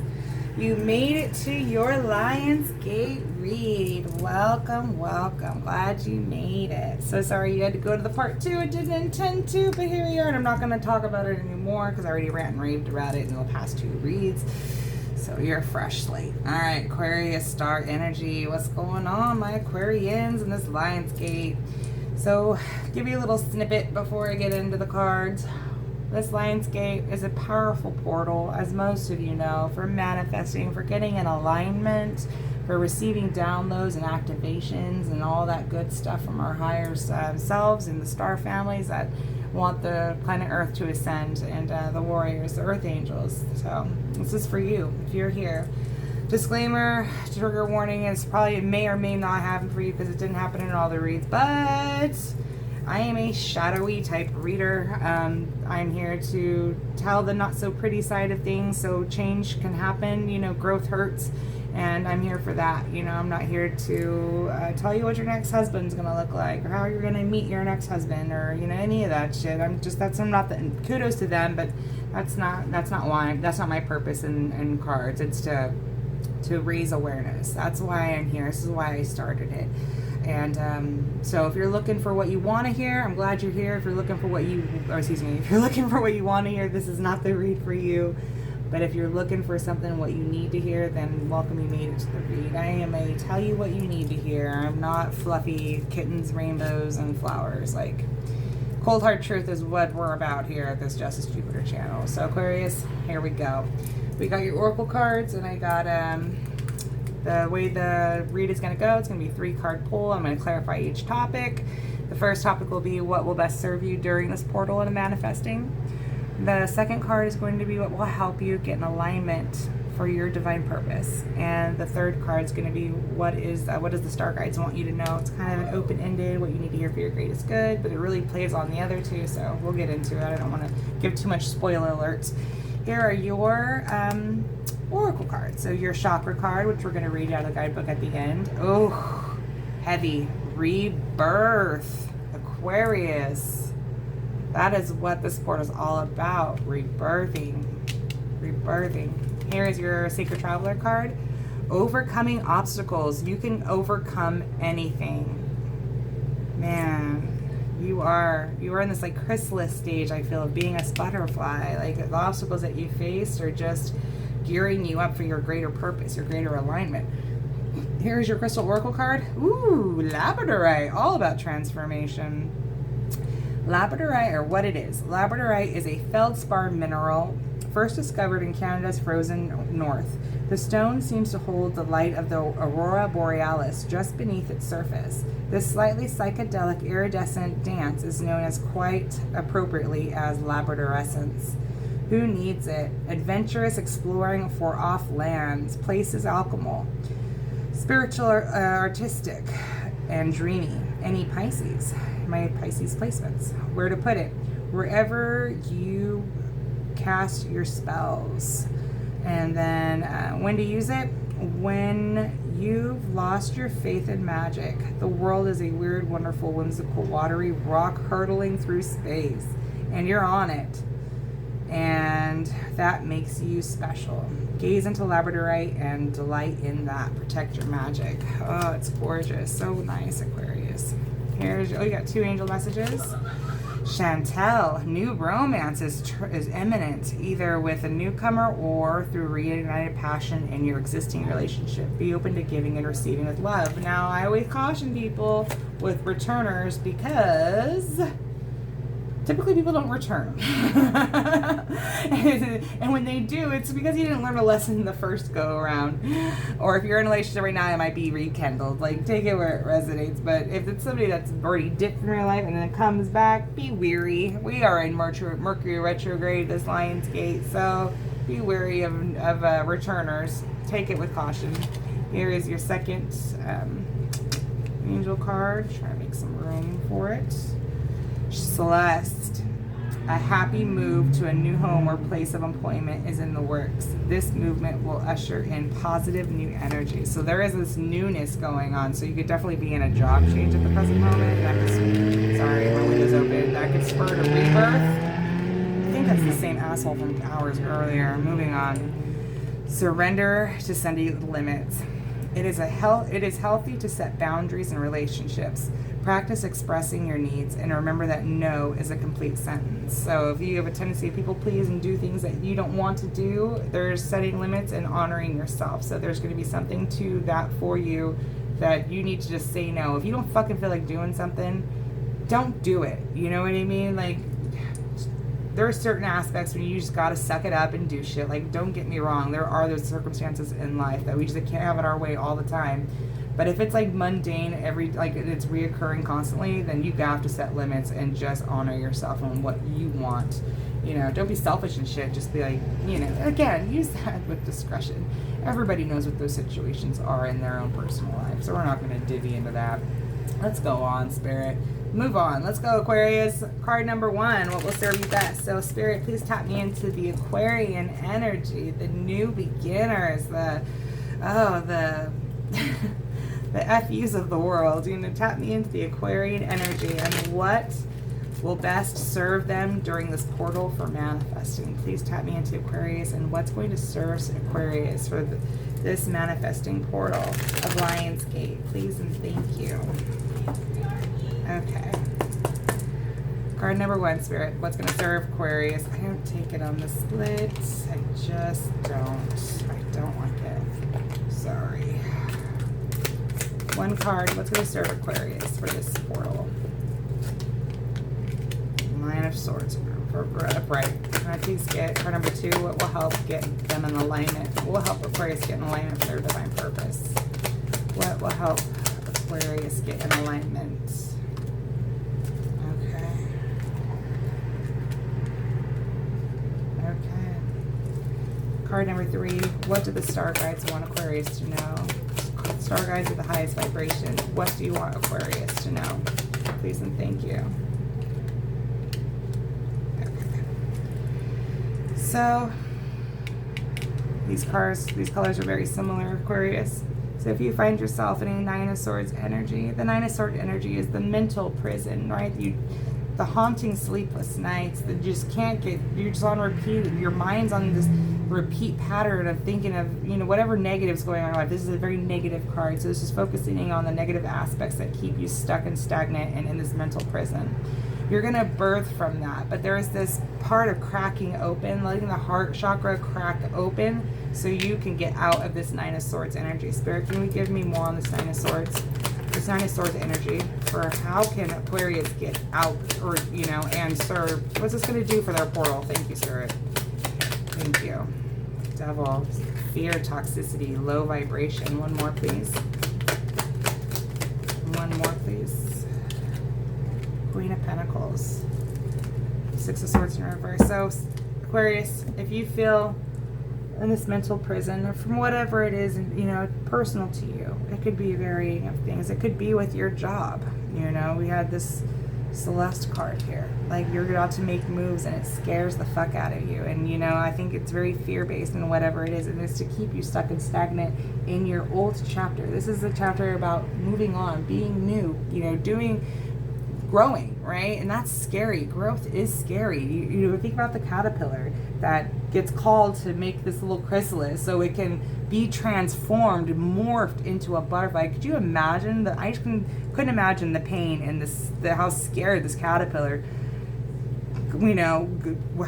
You made it to your Lionsgate read. Welcome, welcome. Glad you made it. So sorry you had to go to the part 2. I didn't intend to, but here we are. And I'm not going to talk about it anymore because I already rant and raved about it in the past 2 reads. So you're a fresh slate. All right, Aquarius star energy. What's going on, my Aquarians in this Lionsgate? So give you a little snippet before I get into the cards. This Lionsgate is a powerful portal, as most of you know, for manifesting, for getting in alignment, for receiving downloads and activations and all that good stuff from our higher selves and the star families that want the planet Earth to ascend, and the warriors, the earth angels. So this is for you if you're here. Disclaimer, trigger warning, is probably, it may or may not happen for you because it didn't happen in all the reads, but I am a shadowy type reader. I'm here to tell the not so pretty side of things, so change can happen, you know, growth hurts, and I'm here for that. You know, I'm not here to tell you what your next husband's gonna look like or how you're gonna meet your next husband or, you know, any of that shit. I'm not the, kudos to them, but that's not why, that's not my purpose in cards. It's to raise awareness. That's why I'm here. This is why I started it. And so if you're looking for what you want to hear, I'm glad you're here. If you're looking for what you, if you're looking for what you want to hear, this is not the read for you. But if you're looking for something, what you need to hear, then welcome, you made it to the read. I am a tell you what you need to hear. I'm not fluffy kittens, rainbows, and flowers. Like, cold hard truth is what we're about here at this Justice Jupiter channel. So Aquarius, here we go. We got your oracle cards, and I got the way the read is going to go. It's going to be a 3-card pull. I'm going to clarify each topic. The first topic will be what will best serve you during this portal and manifesting. The second card is going to be what will help you get in alignment for your divine purpose. And the third card is going to be what does the star guides want you to know. It's kind of an open-ended, what you need to hear for your greatest good, but it really plays on the other two, so we'll get into it. I don't want to give too much spoiler alerts. Here are your oracle cards. So your chakra card, which we're going to read out of the guidebook at the end. Oh, heavy. Rebirth. Aquarius. That is what this portal is all about. Rebirthing. Rebirthing. Here is your Sacred Traveler card. Overcoming obstacles. You can overcome anything. Man, you are in this like chrysalis stage, I feel, of being a butterfly. Like, the obstacles that you face are just gearing you up for your greater purpose, your greater alignment. Here's your Crystal Oracle card. Ooh, Labradorite, all about transformation. Labradorite, or what it is. Labradorite is a feldspar mineral first discovered in Canada's frozen north. The stone seems to hold the light of the aurora borealis just beneath its surface. This slightly psychedelic iridescent dance is known as, quite appropriately, as labradorescence. Who needs it? Adventurous, exploring for off lands, places, alchemical, spiritual, artistic, and dreamy. Any Pisces? My Pisces placements. Where to put it? Wherever you cast your spells. And then when to use it? When you've lost your faith in magic. The world is a weird, wonderful, whimsical, watery rock hurtling through space. And you're on it. And that makes you special. Gaze into labradorite and delight in that. Protect your magic. Oh, it's gorgeous. So nice, Aquarius. Here's, oh, you got 2 angel messages. Chantel, new romance is imminent, either with a newcomer or through reunited passion in your existing relationship. Be open to giving and receiving with love. Now, I always caution people with returners because typically people don't return. And when they do, it's because you didn't learn a lesson the first go around. Or if you're in a relationship right now, it might be rekindled. Like, take it where it resonates. But if it's somebody that's already dipped in your life and then it comes back, be weary. We are in Mercury Retrograde, this Lion's Gate. So be wary of returners. Take it with caution. Here is your second angel card. Try to make some room for it. Celeste, a happy move to a new home or place of employment is in the works. This movement will usher in positive new energy. So there is this newness going on. So you could definitely be in a job change at the present moment. That could, sorry, my window's open. That could spur to rebirth. I think that's the same asshole from hours earlier. Moving on. Surrender to setting limits. It is healthy to set boundaries in relationships. Practice expressing your needs and remember that no is a complete sentence. So if you have a tendency to people please and do things that you don't want to do, there's setting limits and honoring yourself. So there's going to be something to that for you that you need to just say no. If you don't fucking feel like doing something, don't do it. You know what I mean? Like, there are certain aspects when you just gotta suck it up and do shit. Like, don't get me wrong, there are those circumstances in life that we just can't have it our way all the time. But if it's like mundane, it's reoccurring constantly, then you have to set limits and just honor yourself on what you want. You know, don't be selfish and shit. Just be like, you know, again, use that with discretion. Everybody knows what those situations are in their own personal life, so we're not going to divvy into that. Let's go on, Spirit. Move on. Let's go, Aquarius. Card number 1. What will serve you best? So, Spirit, please tap me into the Aquarian energy, the new beginners, the FUs of the world. You know, tap me into the Aquarian energy and what will best serve them during this portal for manifesting. Please tap me into Aquarius and what's going to serve Aquarius for this manifesting portal of Lion's Gate. Please and thank you. Okay. Card number 1, Spirit. What's going to serve Aquarius? I don't take it on the split. I just don't. I don't like it. Sorry. 1 card. What's going to serve Aquarius for this portal? Nine of Swords. Upright. Can I please get card number 2? What will help get them in alignment? What will help Aquarius get in alignment for their divine purpose? What will help Aquarius get in alignment? Card number 3, what do the star guides want Aquarius to know? Star guides are the highest vibration. What do you want Aquarius to know? Please and thank you. Okay. So, these colors are very similar, Aquarius. So if you find yourself in a 9 of Swords energy, the 9 of Swords energy is the mental prison, right? The haunting sleepless nights that just can't get, you're just on repeat. Your mind's on this repeat pattern of thinking of, you know, whatever negative's going on in life. This is a very negative card. So this is focusing on the negative aspects that keep you stuck and stagnant and in this mental prison. You're going to birth from that. But there is this part of cracking open, letting the heart chakra crack open so you can get out of this 9 of Swords energy. Spirit, can you give me more on this 9 of Swords? This 9 of Swords energy for how can Aquarius get out, or, you know, and serve. What's this going to do for their portal? Thank you, Spirit. Thank you. Devil, fear, toxicity, low vibration. 1 more, please. 1 more, please. Queen of Pentacles. 6 of Swords in reverse. So, Aquarius, if you feel in this mental prison or from whatever it is, you know, personal to you, it could be varying of things. It could be with your job. You know, we had this Celeste card here. Like, you're about to make moves and it scares the fuck out of you. And, you know, I think it's very fear-based in whatever it is. It is to keep you stuck and stagnant in your old chapter. This is a chapter about moving on, being new, you know, growing, right? And that's scary. Growth is scary. You think about the caterpillar that gets called to make this little chrysalis so it can be transformed, morphed into a butterfly. Could you imagine that? I just couldn't imagine the pain and how scared this caterpillar, you know,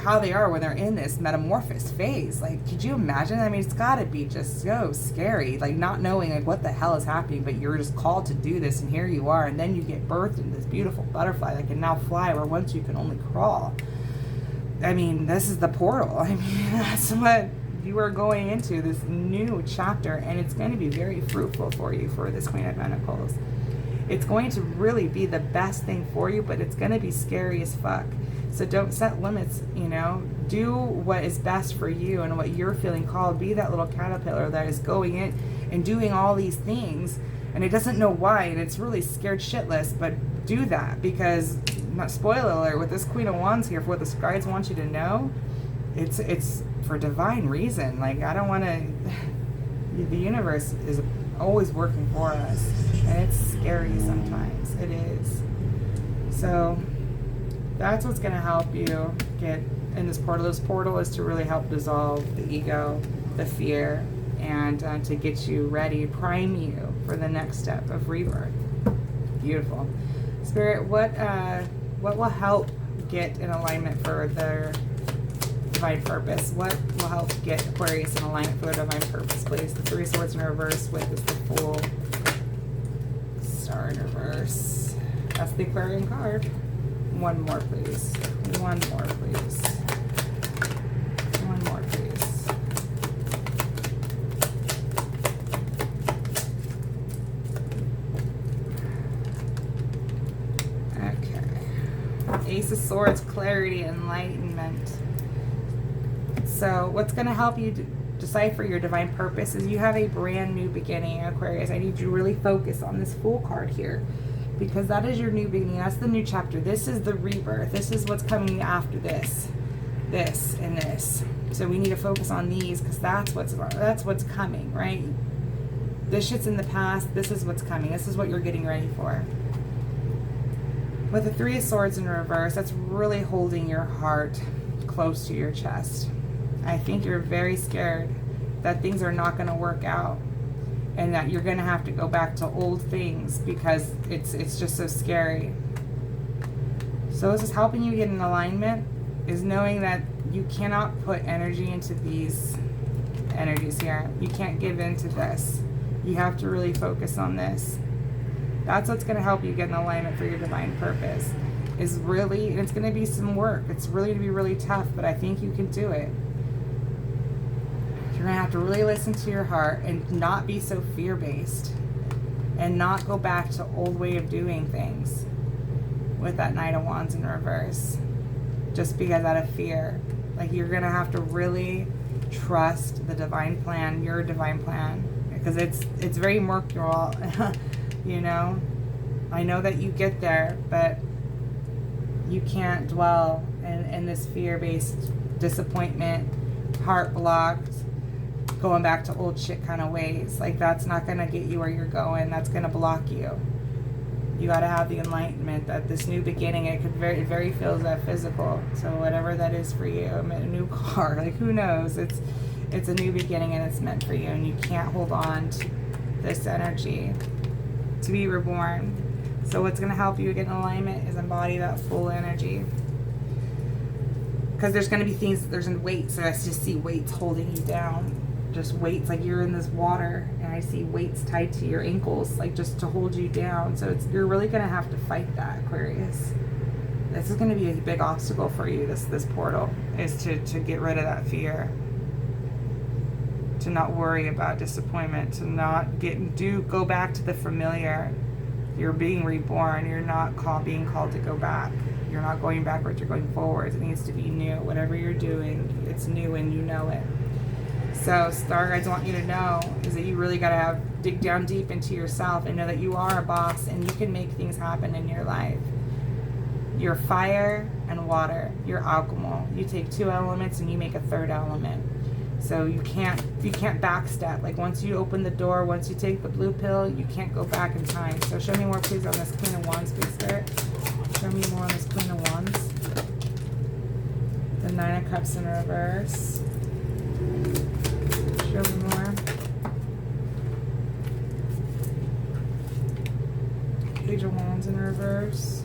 how they are when they're in this metamorphosis phase. Like, could you imagine? I mean, it's got to be just so scary, like not knowing like what the hell is happening, but you're just called to do this, and here you are, and then you get birthed into this beautiful butterfly that can now fly where once you can only crawl. I mean, this is the portal. I mean, that's what you are going into, this new chapter, and it's going to be very fruitful for you for this Queen of Pentacles. It's going to really be the best thing for you, but it's going to be scary as fuck. So don't set limits, you know. Do what is best for you and what you're feeling called. Be that little caterpillar that is going in and doing all these things, and it doesn't know why, and it's really scared shitless, but do that, because, not spoiler alert, with this Queen of Wands here, for what the scribes want you to know, it's for divine reason. Like, I don't want to, the universe is always working for us, and it's scary sometimes. It is. So that's what's going to help you get in this portal. This portal is to really help dissolve the ego, the fear, and to get you ready, prime you for the next step of rebirth. Beautiful. Spirit, what will help get in alignment for their divine purpose? What will help get Aquarius in alignment for their divine purpose, please? The Three Swords in reverse with the Fool. Star in reverse. That's the Aquarian card. One more, please. One more, please. One more, please. Okay. Ace of Swords, clarity, enlightenment. So what's going to help you decipher your divine purpose is you have a brand new beginning, Aquarius. I need you to really focus on this Fool card here, because that is your new beginning. That's the new chapter. This is the rebirth. This is what's coming after this, and this. So we need to focus on these, because that's what's coming, right? This shit's in the past. This is what's coming. This is what you're getting ready for. With the Three of Swords in reverse, that's really holding your heart close to your chest. I think you're very scared that things are not going to work out, and that you're going to have to go back to old things because it's just so scary. So this is helping you get in alignment, is knowing that you cannot put energy into these energies here. You can't give in to this. You have to really focus on this. That's what's going to help you get in alignment for your divine purpose. Is really, and it's going to be some work. It's really going to be really tough, but I think you can do it. You're going to have to really listen to your heart and not be so fear-based, and not go back to old way of doing things with that Knight of Wands in reverse, just because out of fear. Like, you're going to have to really trust the divine plan, your divine plan, because it's very mercurial. You know, I know that you get there, but you can't dwell in this fear-based disappointment, heart blocked, going back to old shit kind of ways. Like, that's not going to get you where you're going. That's going to block you. You got to have the enlightenment that this new beginning, it very feels that physical. So whatever that is for you, a new car, like, who knows? It's a new beginning, and it's meant for you, and you can't hold on to this energy to be reborn. So what's going to help you get in alignment is embody that full energy. Because there's going to be things, there's weights. So I just see weights holding you down. Just weights, like you're in this water, and I see weights tied to your ankles, like just to hold you down. So you're really going to have to fight that, Aquarius. This is going to be a big obstacle for you, this portal, is to get rid of that fear. To not worry about disappointment, to not go back to the familiar. You're being reborn. You're not being called to go back. You're not going backwards. You're going forwards. It needs to be new. Whatever you're doing, it's new and you know it. So star guides want you to know is that you really got to dig down deep into yourself and know that you are a boss and you can make things happen in your life. You're fire and water. You're alchemical. You take two elements and you make a third element. So you can't backstep. Like once you open the door, once you take the blue pill, you can't go back in time. So show me more please on this Queen of Wands, please, Spirit. Show me more on this Queen of Wands. The Nine of Cups in reverse. Show me more. Page of Wands in reverse.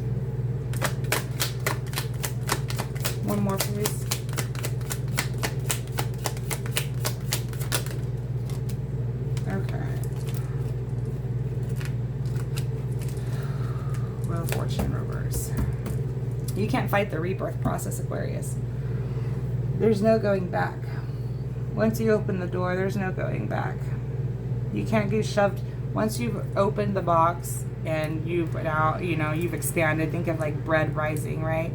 One more, please. Okay. Wheel of Fortune in reverse. You can't fight the rebirth process, Aquarius. There's no going back. Once you open the door, there's no going back. You can't get shoved. Once you've opened the box and you've put out, you know, you've expanded. Think of like bread rising, right?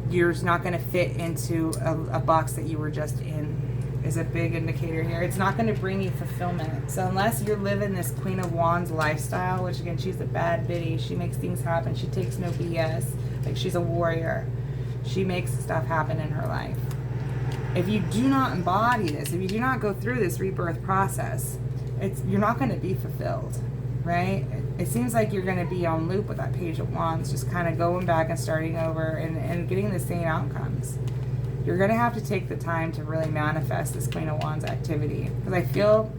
You're not going to fit into a box that you were just in. Is a big indicator here. It's not going to bring you fulfillment. So unless you're living this Queen of Wands lifestyle, which again, she's a bad bitty. She makes things happen. She takes no BS. Like she's a warrior. She makes stuff happen in her life. If you do not embody this, if you do not go through this rebirth process, you're not going to be fulfilled, right? It seems like you're going to be on loop with that Page of Wands, just kind of going back and starting over and getting the same outcomes. You're going to have to take the time to really manifest this Queen of Wands activity. Because I feel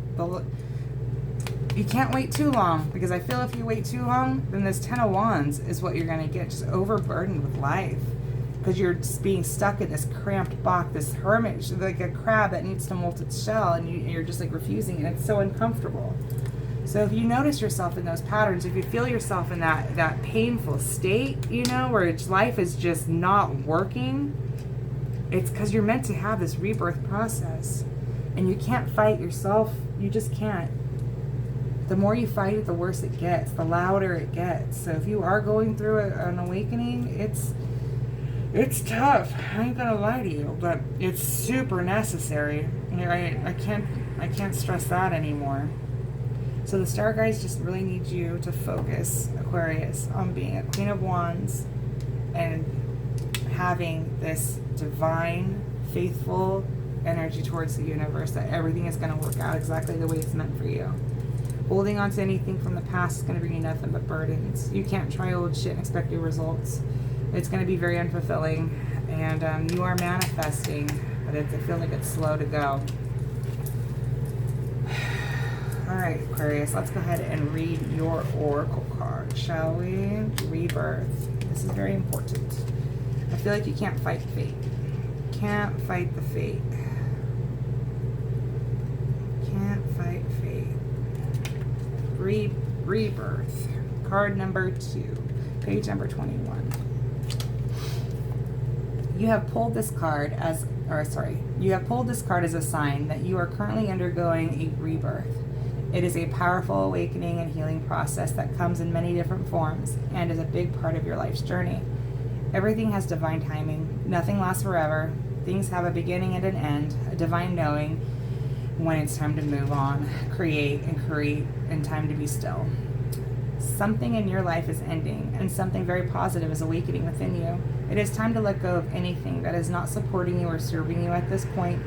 you can't wait too long. Because I feel if you wait too long, then this Ten of Wands is what you're going to get. Just overburdened with life. Because you're just being stuck in this cramped box, this hermit, like a crab that needs to molt its shell. And you're just like refusing it. It's so uncomfortable. So if you notice yourself in those patterns, if you feel yourself in that painful state, you know, where life is just not working, it's because you're meant to have this rebirth process. And you can't fight yourself. You just can't. The more you fight it, the worse it gets. The louder it gets. So if you are going through an awakening, it's tough. I ain't gonna lie to you, but it's super necessary. I can't stress that anymore. So the star guides just really need you to focus, Aquarius, on being a Queen of Wands and having this divine, faithful energy towards the universe that everything is going to work out exactly the way it's meant for you. Holding on to anything from the past is going to bring you nothing but burdens. You can't try old shit and expect new results. It's going to be very unfulfilling, and you are manifesting, but I feel like it's slow to go. Alright, Aquarius, let's go ahead and read your oracle card, shall we? Rebirth. This is very important. I feel like you can't fight fate. Can't fight the fate. Can't fight fate. Rebirth. Card number 2. Page number 21. You have pulled this card as a sign that you are currently undergoing a rebirth. It is a powerful awakening and healing process that comes in many different forms and is a big part of your life's journey. Everything has divine timing. Nothing lasts forever. Things have a beginning and an end, a divine knowing when it's time to move on, create, and time to be still. Something in your life is ending, and something very positive is awakening within you. It is time to let go of anything that is not supporting you or serving you at this point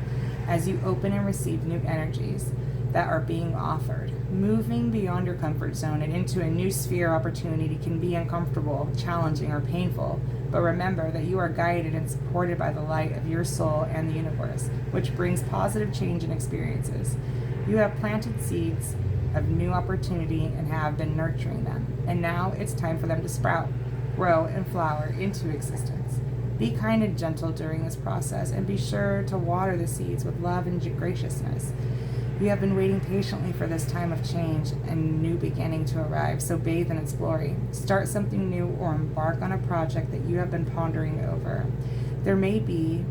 as you open and receive new energies that are being offered. Moving beyond your comfort zone and into a new sphere opportunity can be uncomfortable, challenging, or painful, but remember that you are guided and supported by the light of your soul and the universe, which brings positive change and experiences. You have planted seeds of new opportunity and have been nurturing them, and now it's time for them to sprout, grow, and flower into existence. Be kind and gentle during this process, and be sure to water the seeds with love and graciousness. You have been waiting patiently for this time of change and new beginning to arrive, so bathe in its glory. Start something new or embark on a project that you have been pondering over. There may be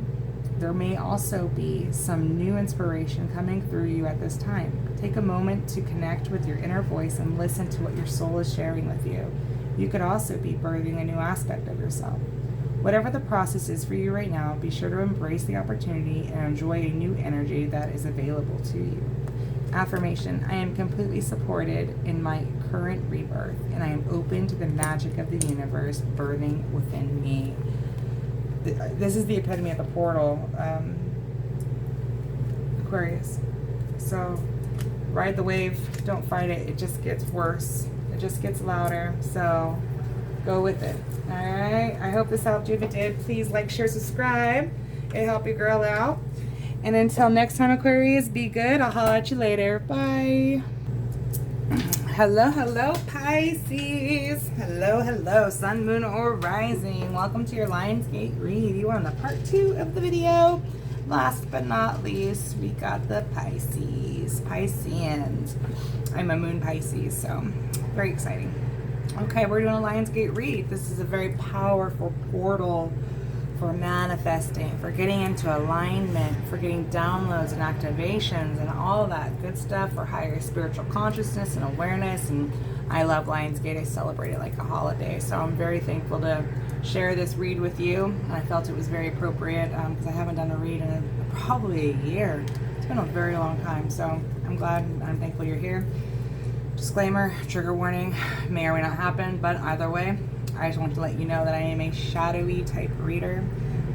there may also be some new inspiration coming through you at this time. Take a moment to connect with your inner voice and listen to what your soul is sharing with you. You could also be birthing a new aspect of yourself. Whatever the process is for you right now, be sure to embrace the opportunity and enjoy a new energy that is available to you. Affirmation: I am completely supported in my current rebirth, and I am open to the magic of the universe birthing within me. This is the epitome of the portal, Aquarius. So ride the wave, don't fight it. It just gets worse. It just gets louder. So go with it. All right. I hope this helped you. If it did, please like, share, subscribe. It helped your girl out. And until next time, Aquarius, be good. I'll holler at you later. Bye. Hello, hello, Pisces. Hello, hello, sun, moon, or rising. Welcome to your Lionsgate read. You are on the part 2 of the video. Last but not least, we got the Pisces. Pisceans. I'm a moon Pisces, so very exciting. Okay, we're doing a Lionsgate read. This is a very powerful portal for manifesting, for getting into alignment, for getting downloads and activations and all that good stuff for higher spiritual consciousness and awareness. And I love Lionsgate. I celebrate it like a holiday. So I'm very thankful to share this read with you. And I felt it was very appropriate because I haven't done a read in probably a year. It's been a very long time. So I'm glad and I'm thankful you're here. Disclaimer, trigger warning, may or may not happen, but either way, I just want to let you know that I am a shadowy type reader.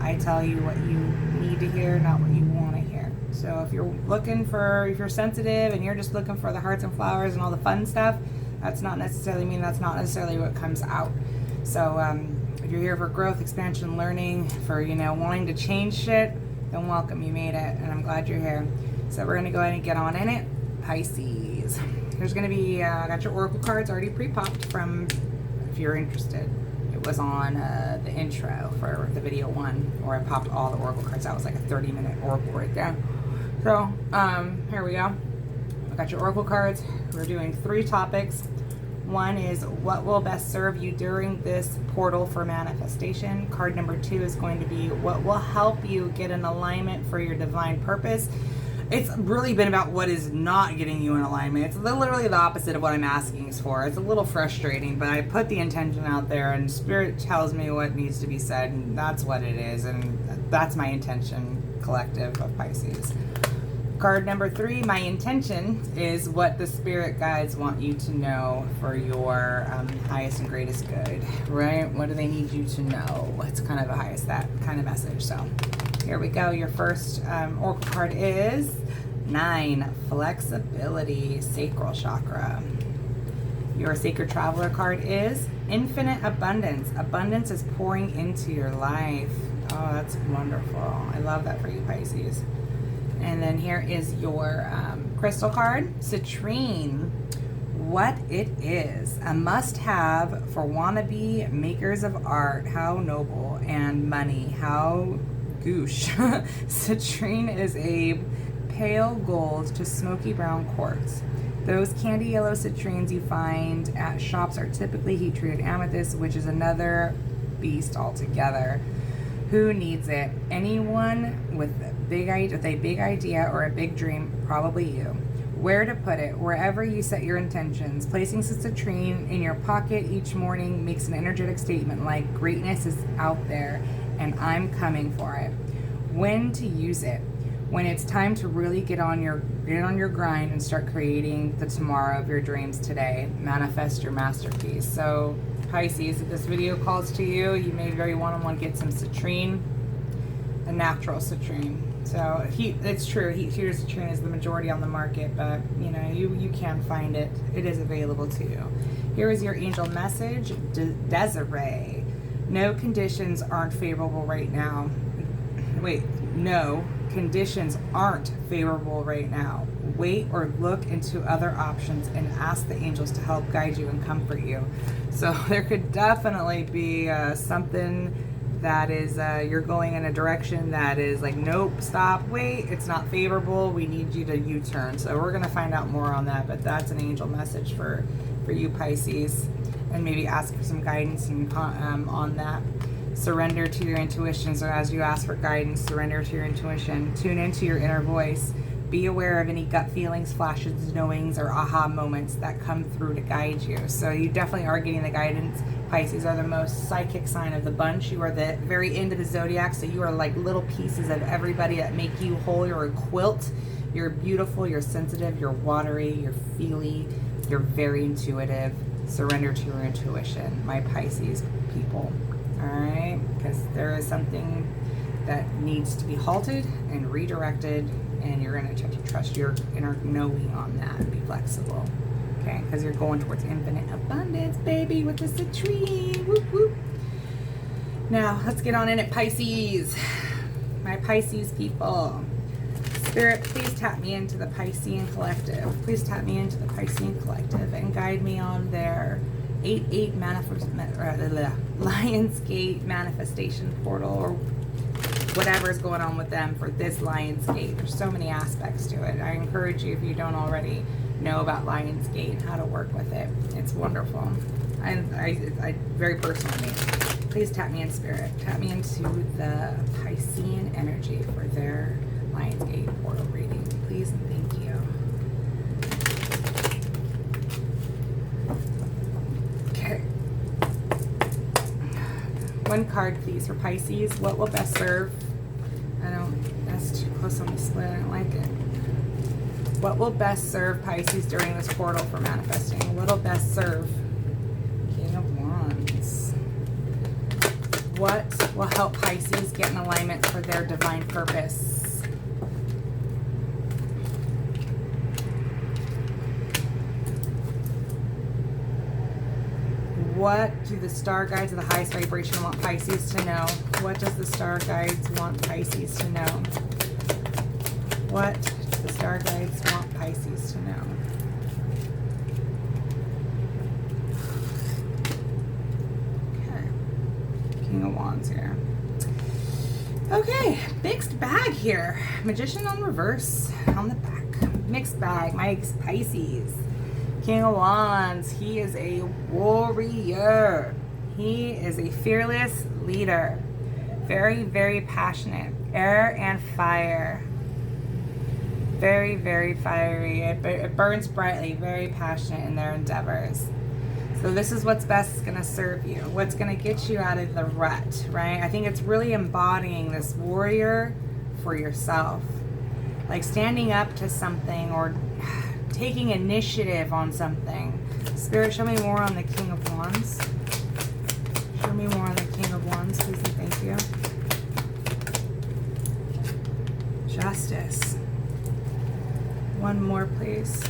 I tell you what you need to hear, not what you want to hear. So if you're sensitive and you're just looking for the hearts and flowers and all the fun stuff, that's not necessarily what comes out. So if you're here for growth, expansion, learning, for, wanting to change shit, then welcome, you made it, and I'm glad you're here. So we're going to go ahead and get on in it. Pisces. There's going to be, I got your oracle cards already pre-popped from, if you're interested. It was on the intro for the video 1, where I popped all the oracle cards. That was like a 30-minute oracle right there. So, here we go. I got your oracle cards. We're doing 3 topics. One is what will best serve you during this portal for manifestation. Card number 2 is going to be what will help you get in alignment for your divine purpose. It's really been about what is not getting you in alignment. It's literally the opposite of what I'm asking for. It's a little frustrating, but I put the intention out there and Spirit tells me what needs to be said, and that's what it is, and that's my intention, collective of Pisces. Card number 3, my intention is what the Spirit guides want you to know for your highest and greatest good, right? What do they need you to know? It's kind of that kind of message. So here we go. Your first oracle card is 9, flexibility, sacral chakra. Your sacred traveler card is infinite abundance. Abundance is pouring into your life. Oh, that's wonderful. I love that for you, Pisces. And then here is your crystal card, citrine. What it is, a must-have for wannabe makers of art. How noble. And money. How goosh. Citrine is a pale gold to smoky brown quartz. Those candy yellow citrines you find at shops are typically heat-treated amethyst, which is another beast altogether. Who needs it? Anyone with a big idea or a big dream, probably you. Where to put it? Wherever you set your intentions. Placing citrine in your pocket each morning makes an energetic statement like greatness is out there and I'm coming for it. When to use it? When it's time to really get on your grind and start creating the tomorrow of your dreams today. Manifest your masterpiece. So Pisces, if this video calls to you, you may very want to get some citrine, a natural citrine. So it's true, heat-treated citrine is the majority on the market, but you can find it. It is available to you. Here is your angel message, Desiree. No conditions aren't favorable right now. No conditions aren't favorable right now. Wait or look into other options and ask the angels to help guide you and comfort you. So there could definitely be something that is, you're going in a direction that is like, nope, stop, wait, it's not favorable, we need you to U-turn. So we're going to find out more on that, but that's an angel message for you, Pisces, and maybe ask for some guidance and, on that. Surrender to your intuition. So as you ask for guidance, surrender to your intuition. Tune into your inner voice. Be aware of any gut feelings, flashes, knowings, or aha moments that come through to guide you. So you definitely are getting the guidance. Pisces are the most psychic sign of the bunch. You are the very end of the zodiac, so you are like little pieces of everybody that make you whole. You're a quilt. You're beautiful, you're sensitive, you're watery, you're feely, you're very intuitive. Surrender to your intuition, my Pisces people. All right? Because there is something that needs to be halted and redirected, and you're going to have to trust your inner knowing on that and be flexible. Okay? Because you're going towards infinite abundance, baby, with the citrine. Whoop, whoop. Now, let's get on in it, Pisces. My Pisces people. Spirit, please tap me into the Piscean Collective. Please tap me into the Piscean Collective and guide me on their 8-8 Lionsgate manifestation portal, or whatever is going on with them for this Lionsgate. There's so many aspects to it. I encourage you, if you don't already know about Lionsgate and how to work with it. It's wonderful. I very personal to me. Please tap me in spirit. Tap me into the Piscean energy for their Lionsgate portal reading, please and thank you. Okay. One card, please, for Pisces. What will best serve? That's too close on the split. I don't like it. What will best serve Pisces during this portal for manifesting? What will best serve? King of Wands. What will help Pisces get in alignment for their divine purpose? What do the star guides of the highest vibration want Pisces to know? What does the star guides want Pisces to know? What do the star guides want Pisces to know? Okay. King of Wands here. Okay, mixed bag here. Magician on reverse on the back. Mixed bag, my Pisces. King of Wands, he is a warrior. He is a fearless leader. Very, very passionate. Air and fire. Very, very fiery. It burns brightly. Very passionate in their endeavors. So this is what's best going to serve you. What's going to get you out of the rut, right? I think it's really embodying this warrior for yourself. Like standing up to something or taking initiative on something. Spirit, show me more on the King of Wands. Show me more on the King of Wands, please and thank you. Justice. One more, please.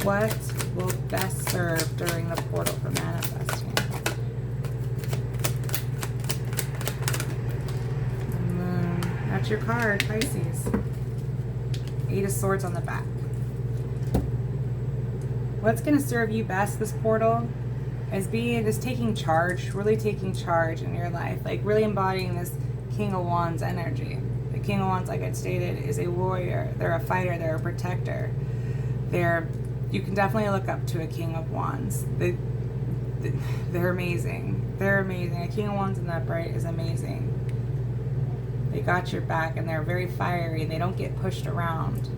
What will best serve during the portal for manifesting? The Moon. That's your card, Pisces. 8 of Swords on the back. What's going to serve you best this portal is taking charge, really taking charge in your life, like really embodying this King of Wands energy. The King of Wands, like I stated, is a warrior. They're a fighter. They're a protector. You can definitely look up to a King of Wands. They're amazing. They're amazing. A King of Wands in that bright is amazing. They got your back, and they're very fiery. They don't get pushed around.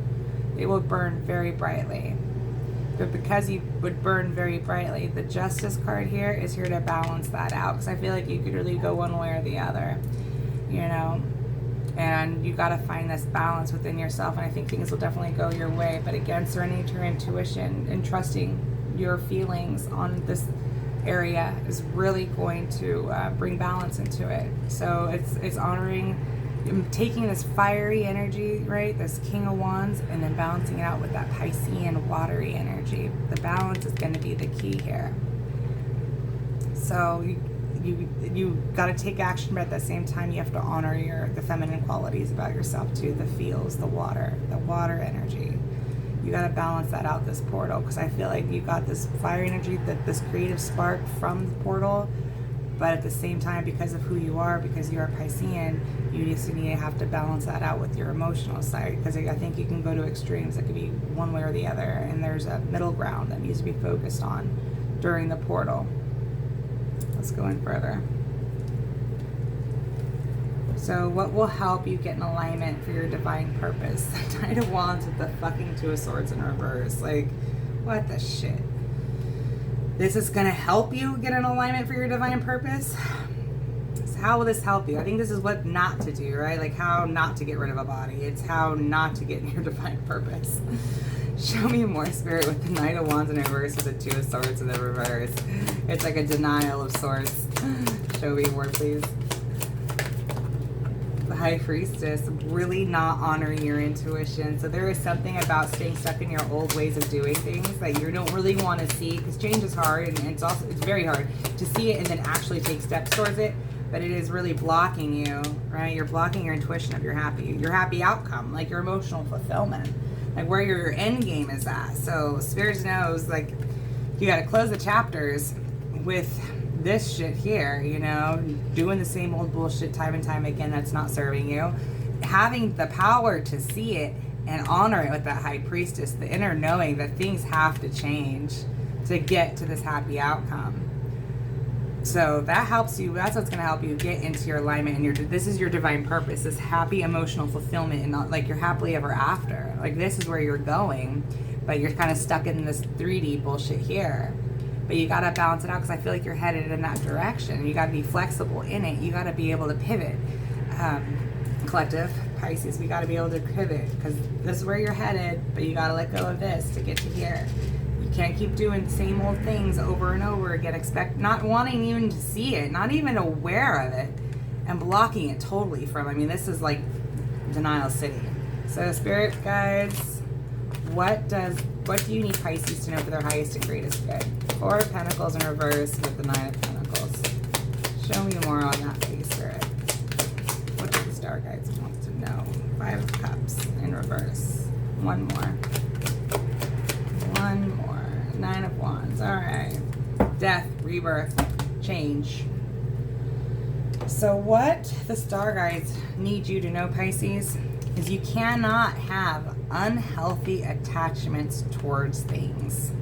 They will burn very brightly. But because you would burn very brightly, the Justice card here is here to balance that out. Because I feel like you could really go one way or the other, you know. And you got to find this balance within yourself. And I think things will definitely go your way. But again, surrendering to your intuition and trusting your feelings on this area is really going to bring balance into it. So it's honoring, taking this fiery energy, right, this King of Wands, and then balancing it out with that Piscean watery energy. The balance is going to be the key here. So you got to take action, but at the same time you have to honor the feminine qualities about yourself too, the feels, the water energy. You got to balance that out this portal, because I feel like you got this fire energy, this creative spark from the portal, but at the same time, because of who you are, because you are Piscean, you just need to have to balance that out with your emotional side, because I think you can go to extremes. It could be one way or the other, and there's a middle ground that needs to be focused on during the portal. Let's go in further. So what will help you get in alignment for your divine purpose? The Knight of Wands with the fucking Two of Swords in reverse. Like, what the shit? This is going to help you get in alignment for your divine purpose? So how will this help you? I think this is what not to do, right? Like how not to get rid of a body. It's how not to get in your divine purpose. Show me more, Spirit, with the Knight of Wands in reverse with the Two of Swords in the reverse. It's like a denial of sorts. Show me more, please. The High Priestess, really not honoring your intuition. So there is something about staying stuck in your old ways of doing things that you don't really want to see, because change is hard, and it's very hard to see it and then actually take steps towards it. But it is really blocking you, right? You're blocking your intuition of your happy outcome, like your emotional fulfillment, like where your end game is at. So Spirit knows, like, you got to close the chapters with this shit here, you know, doing the same old bullshit time and time again that's not serving you. Having the power to see it and honor it with that High Priestess, the inner knowing that things have to change to get to this happy outcome. So that helps you. That's what's going to help you get into your alignment, and this is your divine purpose, this happy emotional fulfillment, and not like you're happily ever after. Like this is where you're going, but you're kind of stuck in this 3D bullshit here. But you got to balance it out, because I feel like you're headed in that direction. You got to be flexible in it. You got to be able to pivot. Collective Pisces, we got to be able to pivot, because this is where you're headed, but you got to let go of this to get to here. You can't keep doing the same old things over and over again, not wanting even to see it, not even aware of it, and blocking it totally from. I mean, this is like denial city. So Spirit guides, what do you need Pisces to know for their highest and greatest good? Four of Pentacles in reverse with the Nine of Pentacles. Show me more on that, please, Spirit. What do the star guides want to know? Five of Cups in reverse. One more. One more. Nine of Wands. All right. Death, rebirth, change. So what the star guides need you to know, Pisces, is you cannot have unhealthy attachments towards things.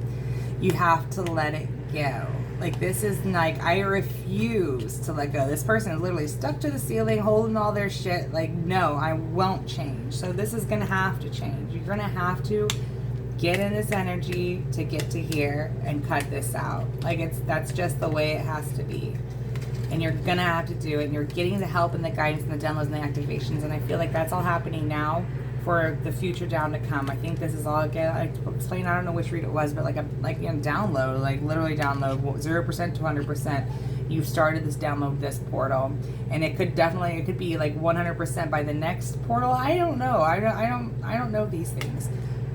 You have to let it go. Like this is like, I refuse to let go. This person is literally stuck to the ceiling holding all their shit. Like, no, I won't change. So this is gonna have to change. You're gonna have to get in this energy to get to here and cut this out. Like that's just the way it has to be. And you're gonna have to do it, and you're getting the help and the guidance and the downloads and the activations, and I feel like that's all happening now for the future down to come. I think this is all, again, I explained, I don't know which read it was, but download, like literally download 0% to 100%. You've started this download, this portal, and it could be like 100% by the next portal. I don't know. I don't know these things.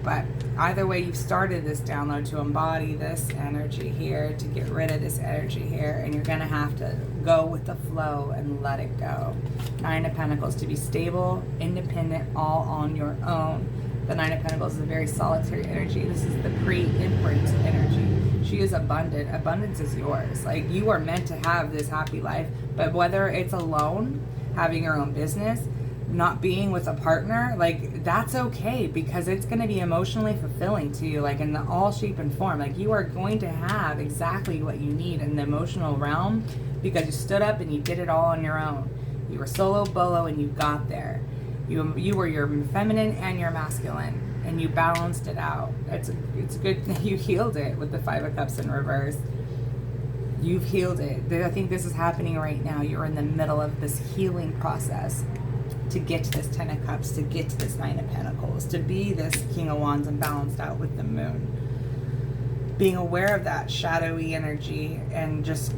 But either way, you've started this download to embody this energy here, to get rid of this energy here, and you're going to have to go with the flow and let it go. Nine of Pentacles, to be stable, independent, all on your own. The Nine of Pentacles is a very solitary energy. This is the pre-imprint energy. She is abundant. Abundance is yours. Like, you are meant to have this happy life, but whether it's alone, having your own business, not being with a partner, like that's okay, because it's going to be emotionally fulfilling to you, like in all shape and form. Like you are going to have exactly what you need in the emotional realm, because you stood up and you did it all on your own. You were solo bolo and you got there. You were your feminine and your masculine, and you balanced it out. It's good that you healed it with the Five of Cups in reverse. You've healed it. I think this is happening right now. You're in the middle of this healing process to get to this Ten of Cups, to get to this Nine of Pentacles, to be this King of Wands and balanced out with the Moon. Being aware of that shadowy energy and just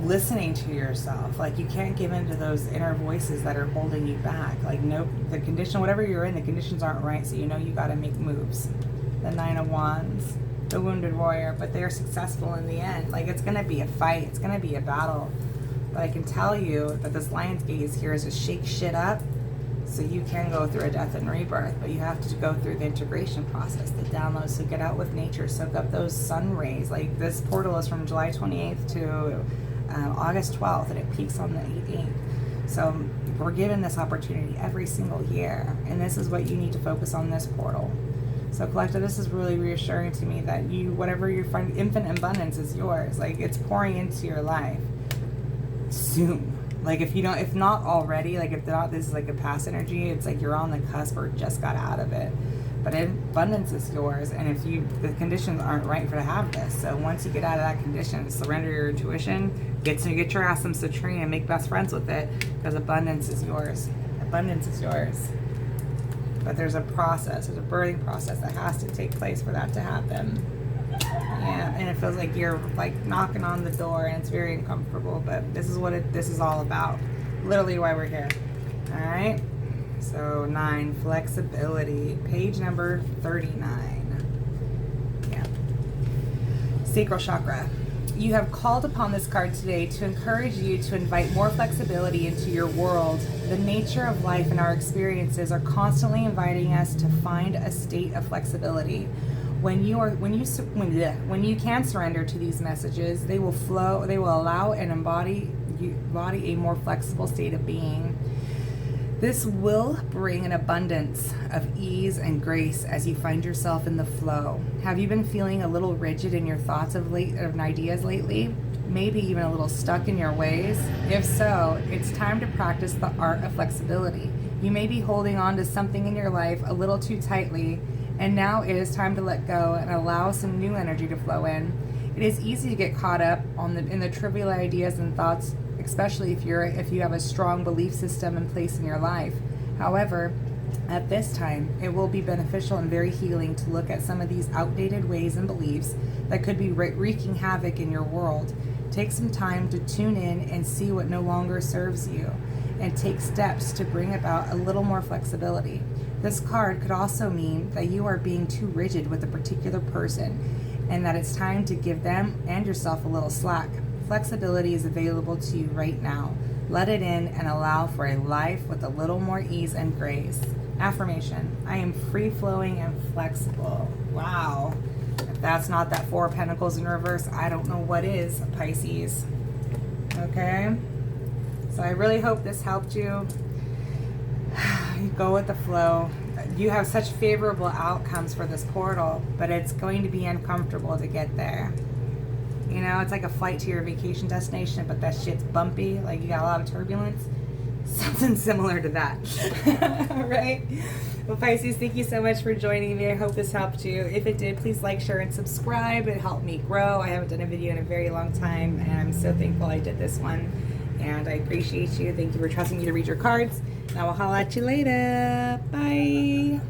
listening to yourself. Like, you can't give in to those inner voices that are holding you back. Like, nope, the condition, whatever you're in, the conditions aren't right, so you know you got to make moves. The Nine of Wands, the Wounded Warrior, but they're successful in the end. Like, it's going to be a fight. It's going to be a battle. But I can tell you that this Lion's Gaze here is to shake shit up, so you can go through a death and rebirth, but you have to go through the integration process, the downloads, so get out with nature, soak up those sun rays. Like, this portal is from July 28th to August 12th, and it peaks on the 18th. So we're given this opportunity every single year, and this is what you need to focus on, this portal. So collective, this is really reassuring to me that whatever you find, infinite abundance is yours. Like, it's pouring into your life soon. Like if not already, like if not, this is like a past energy, it's like you're on the cusp or just got out of it. But abundance is yours, and if the conditions aren't right for to have this. So once you get out of that condition, surrender your intuition, get your ass some citrine and make best friends with it, because abundance is yours. Abundance is yours. But there's a process, there's a birthing process that has to take place for that to happen. Yeah, and it feels like you're like knocking on the door, and it's very uncomfortable. But this is what this is all about. Literally why we're here. All right. So 9, flexibility, page number 39. Yeah. Sacral chakra. You have called upon this card today to encourage you to invite more flexibility into your world. The nature of life and our experiences are constantly inviting us to find a state of flexibility. When you can surrender to these messages, they will flow. They will allow and embody a more flexible state of being. This will bring an abundance of ease and grace as you find yourself in the flow. Have you been feeling a little rigid in your thoughts of ideas lately? Maybe even a little stuck in your ways? If so, it's time to practice the art of flexibility. You may be holding on to something in your life a little too tightly, and now it is time to let go and allow some new energy to flow in. It is easy to get caught up in the trivial ideas and thoughts, especially if you have a strong belief system in place in your life. However, at this time, it will be beneficial and very healing to look at some of these outdated ways and beliefs that could be wreaking havoc in your world. Take some time to tune in and see what no longer serves you, and take steps to bring about a little more flexibility. This card could also mean that you are being too rigid with a particular person, and that it's time to give them and yourself a little slack. Flexibility is available to you right now. Let it in and allow for a life with a little more ease and grace. Affirmation: I am free-flowing and flexible. Wow. If that's not that 4 of Pentacles in reverse, I don't know what is, Pisces. Okay? So I really hope this helped you. Go with the flow. You have such favorable outcomes for this portal, but it's going to be uncomfortable to get there. You know, it's like a flight to your vacation destination, but that shit's bumpy, like you got a lot of turbulence. Something similar to that. All right? Well, Pisces, thank you so much for joining me. I hope this helped you. If it did, please like, share, and subscribe. It helped me grow. I haven't done a video in a very long time, and I'm so thankful I did this one. And I appreciate you. Thank you for trusting me to read your cards. And I will holla at you later. Bye.